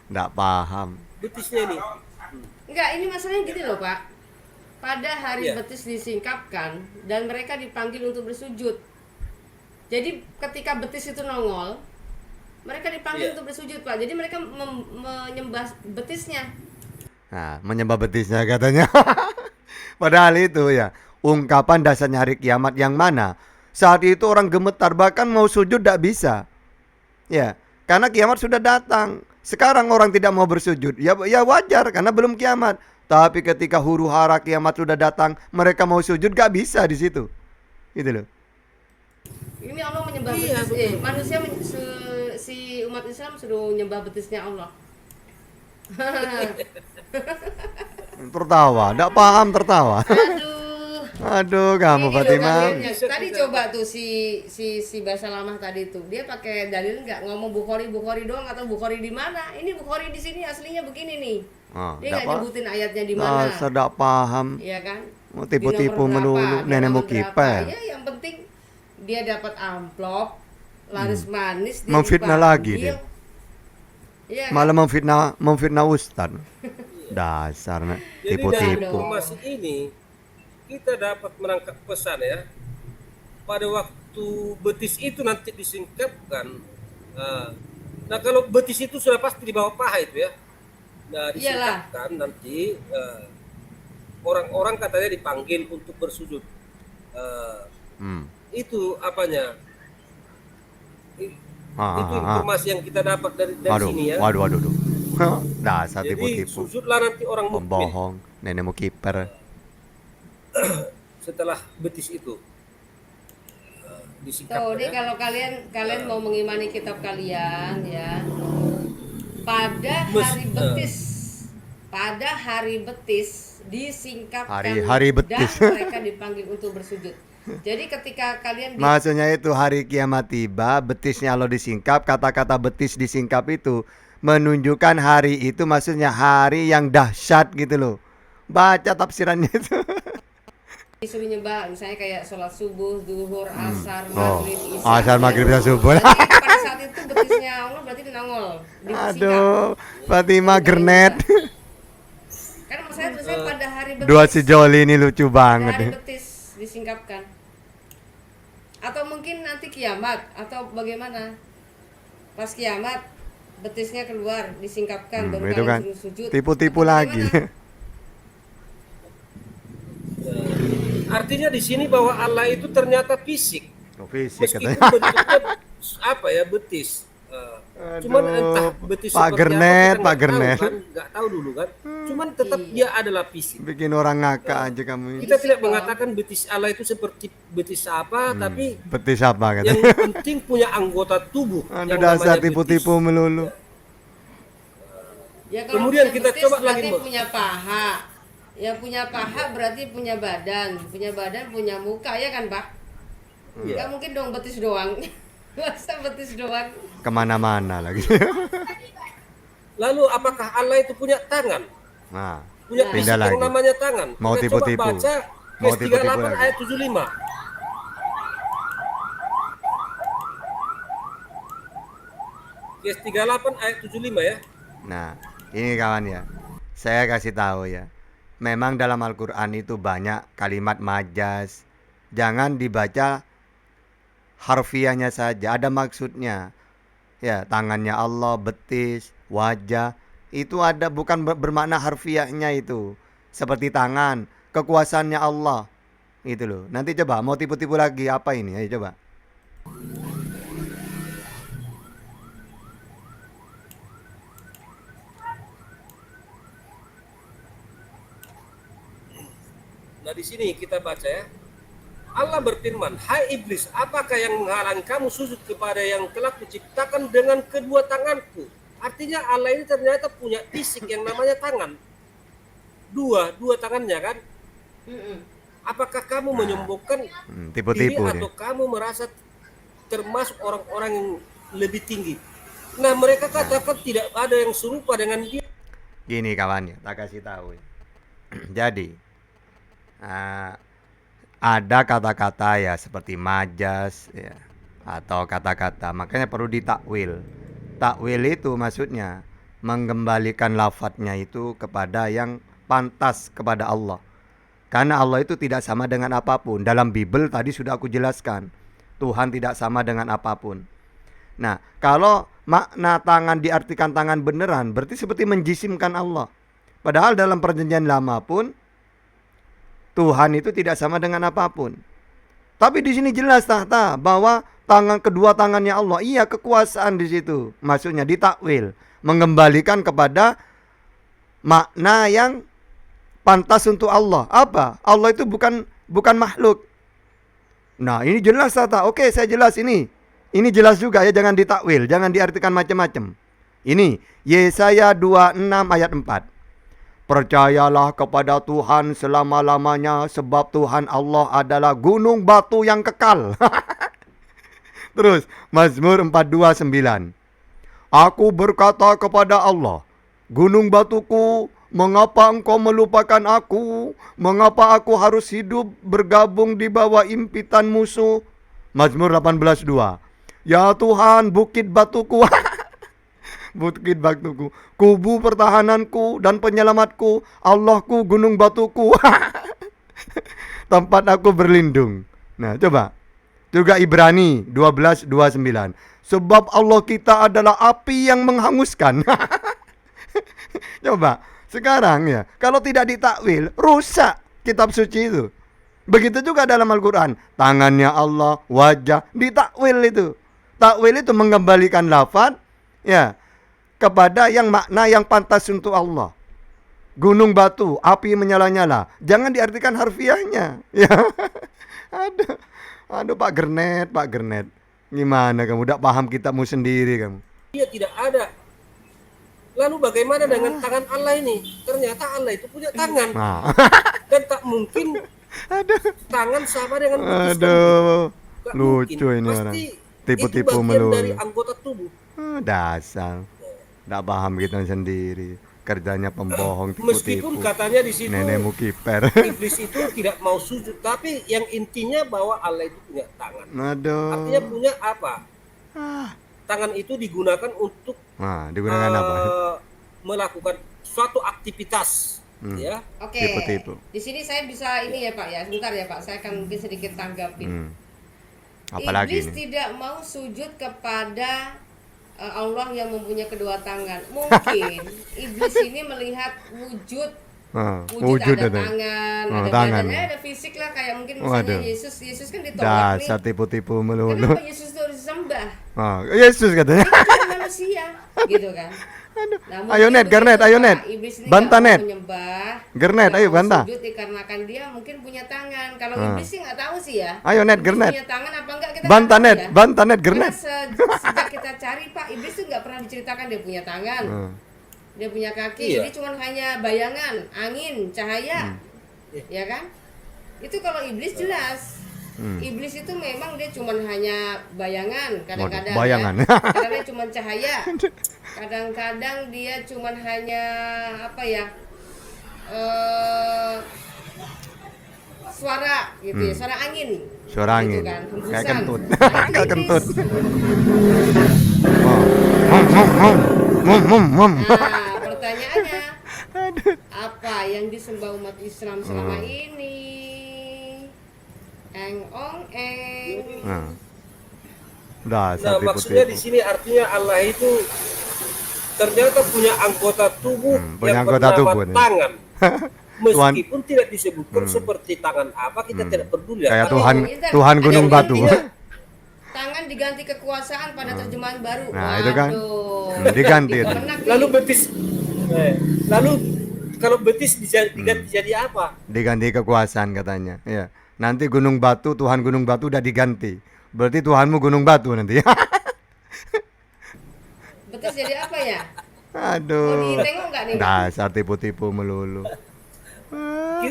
Nggak paham. Betisnya ini. Enggak, ini masalahnya gini loh Pak. Pada hari Iya. betis disingkapkan dan mereka dipanggil untuk bersujud. Jadi ketika betis itu nongol, mereka dipanggil Iya. untuk bersujud Pak. Jadi mereka menyembah betisnya. Nah, menyembah betisnya katanya. Padahal itu ya ungkapan dasarnya hari kiamat yang mana saat itu orang gemetar bahkan mau sujud tidak bisa. Ya, karena kiamat sudah datang. Sekarang orang tidak mau bersujud. Ya wajar karena belum kiamat. Tapi ketika huru hara kiamat sudah datang, mereka mau sujud gak bisa di situ. Gitu loh. Ini Allah menyembah Iya, betis. Manusia si umat Islam suruh nyembah betisnya Allah. Tertawa, tidak paham tertawa. Aduh. Aduh, kamu Ini loh Fatimah. dalilnya. Tadi coba tuh si bahasa lama tadi tuh. Dia pakai dalil nggak ngomong Bukhari doang atau Bukhari di mana? Ini Bukhari di sini aslinya begini nih. Oh, Dia nggak nggak paham. nyebutin ayatnya di mana. Dasar tidak paham. Iya kan? Mau Di tipu-tipu nomor berapa, melulu, di nenek mau halaman berapa. kiper. Ya yang penting dia dapat amplop laris manis dia Memfitnah lagi dipanggil. dia. Iya kan? Malah memfitnah Ustaz. Dasar Jadi dari tipu-tipu. informasi ini kita dapat menangkap pesan ya. Pada waktu betis itu nanti disingkapkan. Nah kalau betis itu sudah pasti di bawah paha itu ya. Nah disingkapkan nanti orang-orang katanya dipanggil untuk bersujud. Itu apanya? Itu informasi yang kita dapat dari Waduh, sini ya. waduh. Dasar Jadi tipu-tipu. sujudlah nanti orang mukmin Pembohong, nenek mau kiper. setelah betis itu Tuh, disingkapkan. nih Ya. kalau kalian mau mengimani kitab kalian ya. Pada hari betis disingkapkan Hari betis. dan mereka dipanggil untuk bersujud. Jadi ketika kalian Maksudnya itu hari kiamat tiba, betisnya Allah disingkap. Kata-kata betis disingkap itu menunjukkan hari itu maksudnya hari yang dahsyat gitu loh. Baca tafsirannya itu. disuruh nyembah misalnya kayak sholat subuh, zuhur, asar, Oh, maghrib, isya. asar, maghrib, isya, subuh. Berarti pada saat itu betisnya Allah berarti nongol. Disingkap. Aduh, Fatimah Gernet. Kan maksudnya tulisannya pada hari betis. Dua si Joli ini lucu Pada banget. hari betis disingkapkan. Atau mungkin nanti kiamat atau bagaimana? Pas kiamat betisnya keluar disingkapkan baru Itu kalian kan suruh sujud. tipu-tipu Atau lagi. bagaimana? Artinya di sini bahwa Allah itu ternyata fisik, Oh, fisik meskipun katanya. bentuknya apa ya betis. Cuman entah betis Pak seperti Gernet, apa, Pak kita nggak tahu Gernet. kan, nggak tahu dulu kan. Cuman tetap dia adalah fisik. Bikin orang ngakak aja kamu ini. Kita tidak mengatakan betis Allah itu seperti betis apa, tapi Betis apa yang katanya? penting punya anggota tubuh Anda yang dasar namanya tipu-tipu betis. melulu. Ya kalau Kemudian punya kita betis coba berarti lagi, Mbak. punya paha. Ya punya paha berarti punya badan punya muka ya kan Pak? Iya. Nggak mungkin dong betis doang. Masa betis doang? Kemana-mana lagi. Lalu apakah Allah itu punya tangan? Nah, Punya Nah. fisik pindah yang lagi. namanya tangan. Mau Kita tipu-tipu. coba baca Mau Kes tipu-tipu 38 lagi. ayat 75. Kes 38 ayat 75 ya. Nah, ini kawan ya. Saya kasih tahu ya. Memang dalam Al-Qur'an itu banyak kalimat majas. Jangan dibaca harfiahnya saja, ada maksudnya. Ya, tangannya Allah, betis, wajah, itu ada bukan bermakna harfiahnya itu. Seperti tangan, kekuasaannya Allah. Itu loh. Nanti coba mau tipu-tipu lagi apa ini? Ayo coba. Nah, di sini kita baca ya. Allah berfirman, "Hai iblis, apakah yang menghalangi kamu sujud kepada yang telah kuciptakan dengan kedua tanganku?" Artinya Allah ini ternyata punya fisik yang namanya tangan. Dua tangannya kan? Mm-mm. Apakah kamu menyembuhkan diri Tipu-tipu atau dia. kamu merasa termasuk orang-orang yang lebih tinggi? Nah, mereka katakan tidak ada yang serupa dengan dia. Gini kawannya, tak kasih tahu. Jadi, ah, ada kata-kata ya seperti majas ya atau kata-kata, makanya perlu ditakwil. Takwil itu maksudnya mengembalikan lafadznya itu kepada yang pantas kepada Allah. Karena Allah itu tidak sama dengan apapun. Dalam Bible tadi sudah aku jelaskan. Tuhan tidak sama dengan apapun. Nah, kalau makna tangan diartikan tangan beneran, berarti seperti menjisimkan Allah. Padahal dalam perjanjian lama pun Tuhan itu tidak sama dengan apapun. Tapi di sini jelas tahta bahwa kedua tangannya Allah, iya kekuasaan di situ. Maksudnya ditakwil, mengembalikan kepada makna yang pantas untuk Allah. Apa? Allah itu bukan makhluk. Nah, ini jelas tahta. Oke, saya jelas ini. Ini jelas juga ya, jangan ditakwil, jangan diartikan macam-macam. Ini Yesaya 26 ayat 4. Percayalah kepada Tuhan selama-lamanya, sebab Tuhan Allah adalah gunung batu yang kekal. Terus Mazmur 42:9. Aku berkata kepada Allah, gunung batuku, mengapa engkau melupakan aku? Mengapa aku harus hidup bergabung di bawah impitan musuh? Mazmur 18:2. Ya Tuhan, bukit batuku. Bukit batuku, kubu pertahananku dan penyelamatku, Allahku, gunung batuku. Tempat aku berlindung. Nah, coba. Juga Ibrani 12:29. Sebab Allah kita adalah api yang menghanguskan. Coba. Sekarang ya, kalau tidak ditakwil, rusak kitab suci itu. Begitu juga dalam Al-Qur'an. Tangannya Allah, wajah, ditakwil itu. Takwil itu mengembalikan lafaz ya kepada yang makna yang pantas untuk Allah. Gunung batu, api menyala-nyala. Jangan diartikan harfiahnya. Ya. Aduh Pak Gernet. Gimana kamu? Udah paham kitabmu sendiri kamu. Dia tidak ada. Lalu bagaimana dengan tangan Allah ini? Ternyata Allah itu punya tangan. Nah. Dan tak mungkin tangan sama dengan betis. Aduh. Nggak Lucu mungkin. ini orang. Pasti Tipu-tipu itu bagian melulu. dari anggota tubuh. Dasar. Nggak paham kita sendiri. Kerjanya pembohong, Meskipun tipu-tipu. katanya di situ Nenekmu kiper. iblis itu tidak mau sujud, tapi yang intinya bahwa Allah itu punya tangan. Aduh. Artinya punya apa? Tangan itu digunakan untuk Nah, digunakan apa? melakukan suatu aktivitas, ya. Oke. Tipu-tipu. Di sini saya bisa ini ya Pak ya. Sebentar ya Pak, saya akan mungkin sedikit tanggapin. Apalagi Iblis ini? tidak mau sujud kepada Allah yang mempunyai kedua tangan. Mungkin iblis ini melihat wujud Wujud ada ada. tangan, Oh, ada tangan. badannya, ada fisik lah kayak mungkin misalnya Waduh. Yesus kan ditolak Dasar nih. tipu-tipu melulu. Kenapa Yesus itu harus disembah? Yesus katanya. Itu kan manusia, gitu kan. Nah, Ayo, mungkin Net, Garnet, begitu, ayo, Pak. Net. Iblis ini Bantah, nggak mau Net. menyembah, Gernet, nggak ayo, mau bantah. sujud dikarenakan dia mungkin punya tangan. Kalau Ah. iblis sih nggak tahu sih ya. Ayo, Net, Iblis Gernet. punya tangan apa enggak kita Bantah, nggak tahu Net, ya. bantah, Net, Karena Gernet. sejak kita cari Pak, iblis tuh nggak pernah diceritakan dia punya tangan, dia punya kaki. Iya. Dia cuma hanya bayangan, angin, cahaya, ya kan? Itu kalau iblis jelas. Iblis itu memang dia cuma hanya bayangan kadang-kadang. Waduh, bayangan. Ya. Kadang dia cuma cahaya. Kadang-kadang dia cuma hanya apa ya? Suara gitu ya, suara angin. Suara Gitu angin. kan, hembusan. Kayak kentut. Nah, itu Kayak kentut. iblis. Nah, pertanyaannya, apa yang disembah umat Islam selama ini? Eng ong eng. Nah, Nah, dasar maksudnya di tipu-tipu. sini artinya Allah itu ternyata punya anggota tubuh Punya yang anggota bernama tubuh nih. tangan. Tuhan- Meskipun tidak disebutkan seperti tangan apa, kita tidak peduli. Kayak Kalau Tuhan, Ntar Tuhan ada gunung yang batu. gantinya, tangan diganti kekuasaan pada terjemahan baru. Nah, itu kan. Waduh. Diganti itu. Pernah nih. lalu betis, lalu kalau betis diganti jadi apa? Diganti kekuasaan katanya. Ya. Nanti gunung batu, Tuhan gunung batu udah diganti. Berarti Tuhanmu gunung batu nanti. betis jadi apa ya? Mau Aduh. ditengok nggak nih? Dasar tipu-tipu melulu.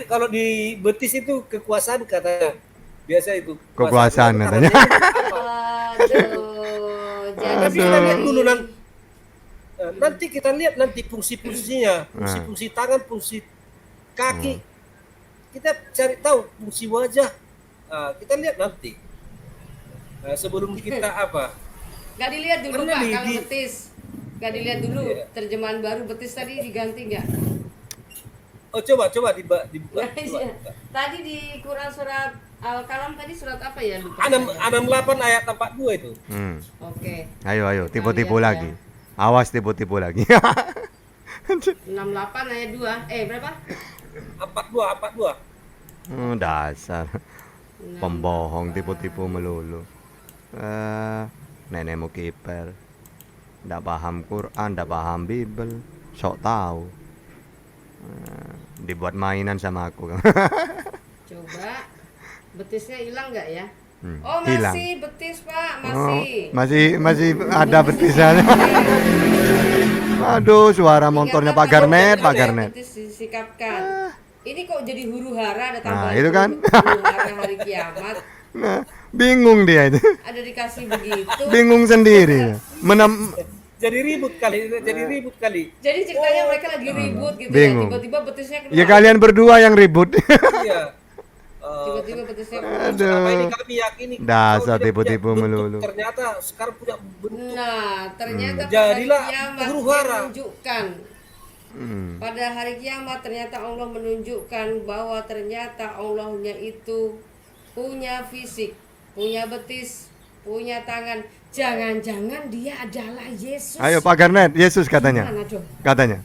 Kalau di betis itu kekuasaan katanya. Biasa itu. Kekuasaan Lalu katanya. tangannya apa? Aduh. Jadi Tapi kita lihat dari- dulu nanti kita lihat nanti fungsi-fungsinya, fungsi-fungsi tangan, fungsi kaki. Kita cari tahu fungsi wajah. Kita lihat nanti. Sebelum kita apa? Nggak dilihat dulu Karena Pak di- kalau di- betis. Nggak dilihat dulu Iya. terjemahan baru betis tadi diganti nggak? Oh coba dibuka. Iya. Tadi di Quran surat Al-Kalam tadi surat apa ya? Lupa. 68 ayat 42 itu. Oke. Ayo, Kita tipu-tipu lihat lagi. ya. Awas tipu-tipu lagi. 68 ayat 2. Berapa? 42. Dasar pembohong, tipu-tipu melulu. Nenekmu kiper. Nggak paham Quran, nggak paham Bible, sok tahu. Dibuat mainan sama aku. Coba betisnya hilang nggak ya? Oh hilang. masih betis Pak, Oh, masih. masih ada betisnya. Aduh, suara motornya Pak Garnet, Pak Garnet. Betis disikapkan. Ini kok jadi huru hara ada Nah, tambahan itu kan. huru hara hari kiamat. Nah, bingung dia itu. Ada dikasih begitu. Bingung sendiri. Jadi ribut kali. Jadi ceritanya mereka lagi ribut gitu Bingung. ya. Tiba-tiba betisnya keluar. Ya kalian berdua yang ribut. Iya. Tiba-tiba betisnya keluar. Selama ini Aduh. kami yakini Dasar kau tidak tipu-tipu punya bentuk, melulu. Ternyata sekarang punya bentuk. Nah, ternyata pada hari Jadilah kiamat huru dia hara. menunjukkan. Pada hari kiamat ternyata Allah menunjukkan bahwa ternyata Allahnya itu punya fisik, punya betis, punya tangan. Jangan-jangan dia adalah Yesus. Ayo Pak Garnet, Yesus katanya. Gimana dong? Katanya.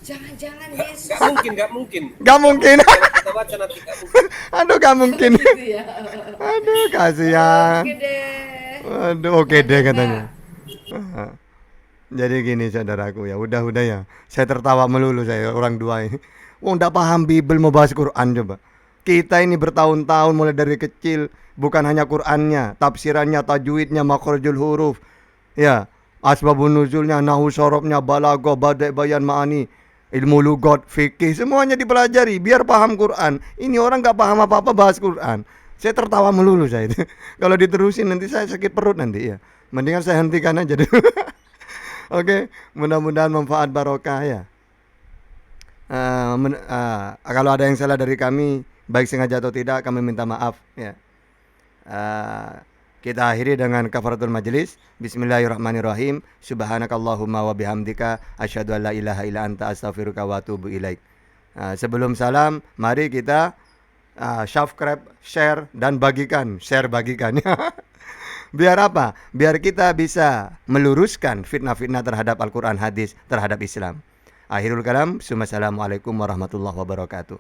Jangan-jangan Yesus. Gak mungkin. Gak mungkin. Kalau kita baca nanti gak mungkin. Aduh, gak mungkin. Gitu ya. Aduh, kasihan. Oke deh. Aduh, oke deh katanya. Jadi gini saudaraku ya, udah ya. Saya tertawa melulu saya orang dua ini. Wong ndak paham Bible mau bahas Quran coba. Kita ini bertahun-tahun mulai dari kecil, bukan hanya Qurannya, tafsirannya, tajwidnya, makhrajul huruf. Ya, asbabun nuzulnya, nahu sorobnya, balaghah, badai bayan ma'ani, ilmu lugat, fikih, semuanya dipelajari biar paham Quran. Ini orang nggak paham apa-apa bahas Quran. Saya tertawa melulu saya itu. Kalau diterusin nanti saya sakit perut nanti ya. Mendingan saya hentikan aja dulu. Oke, mudah-mudahan manfaat barokah ya. Kalau ada yang salah dari kami, baik sengaja atau tidak, kami minta maaf ya. Kita akhiri dengan kafaratul majelis. Bismillahirrahmanirrahim. Subhanakallahumma wa bihamdika asyhadu an la ilaha illa anta astaghfiruka wa atubu ilaik. Sebelum salam, mari kita subscribe, share dan bagikan. Share bagikan. Biar apa? Biar kita bisa meluruskan fitnah-fitnah terhadap Al-Quran, hadis, terhadap Islam. Akhirul kalam, assalamualaikum warahmatullahi wabarakatuh.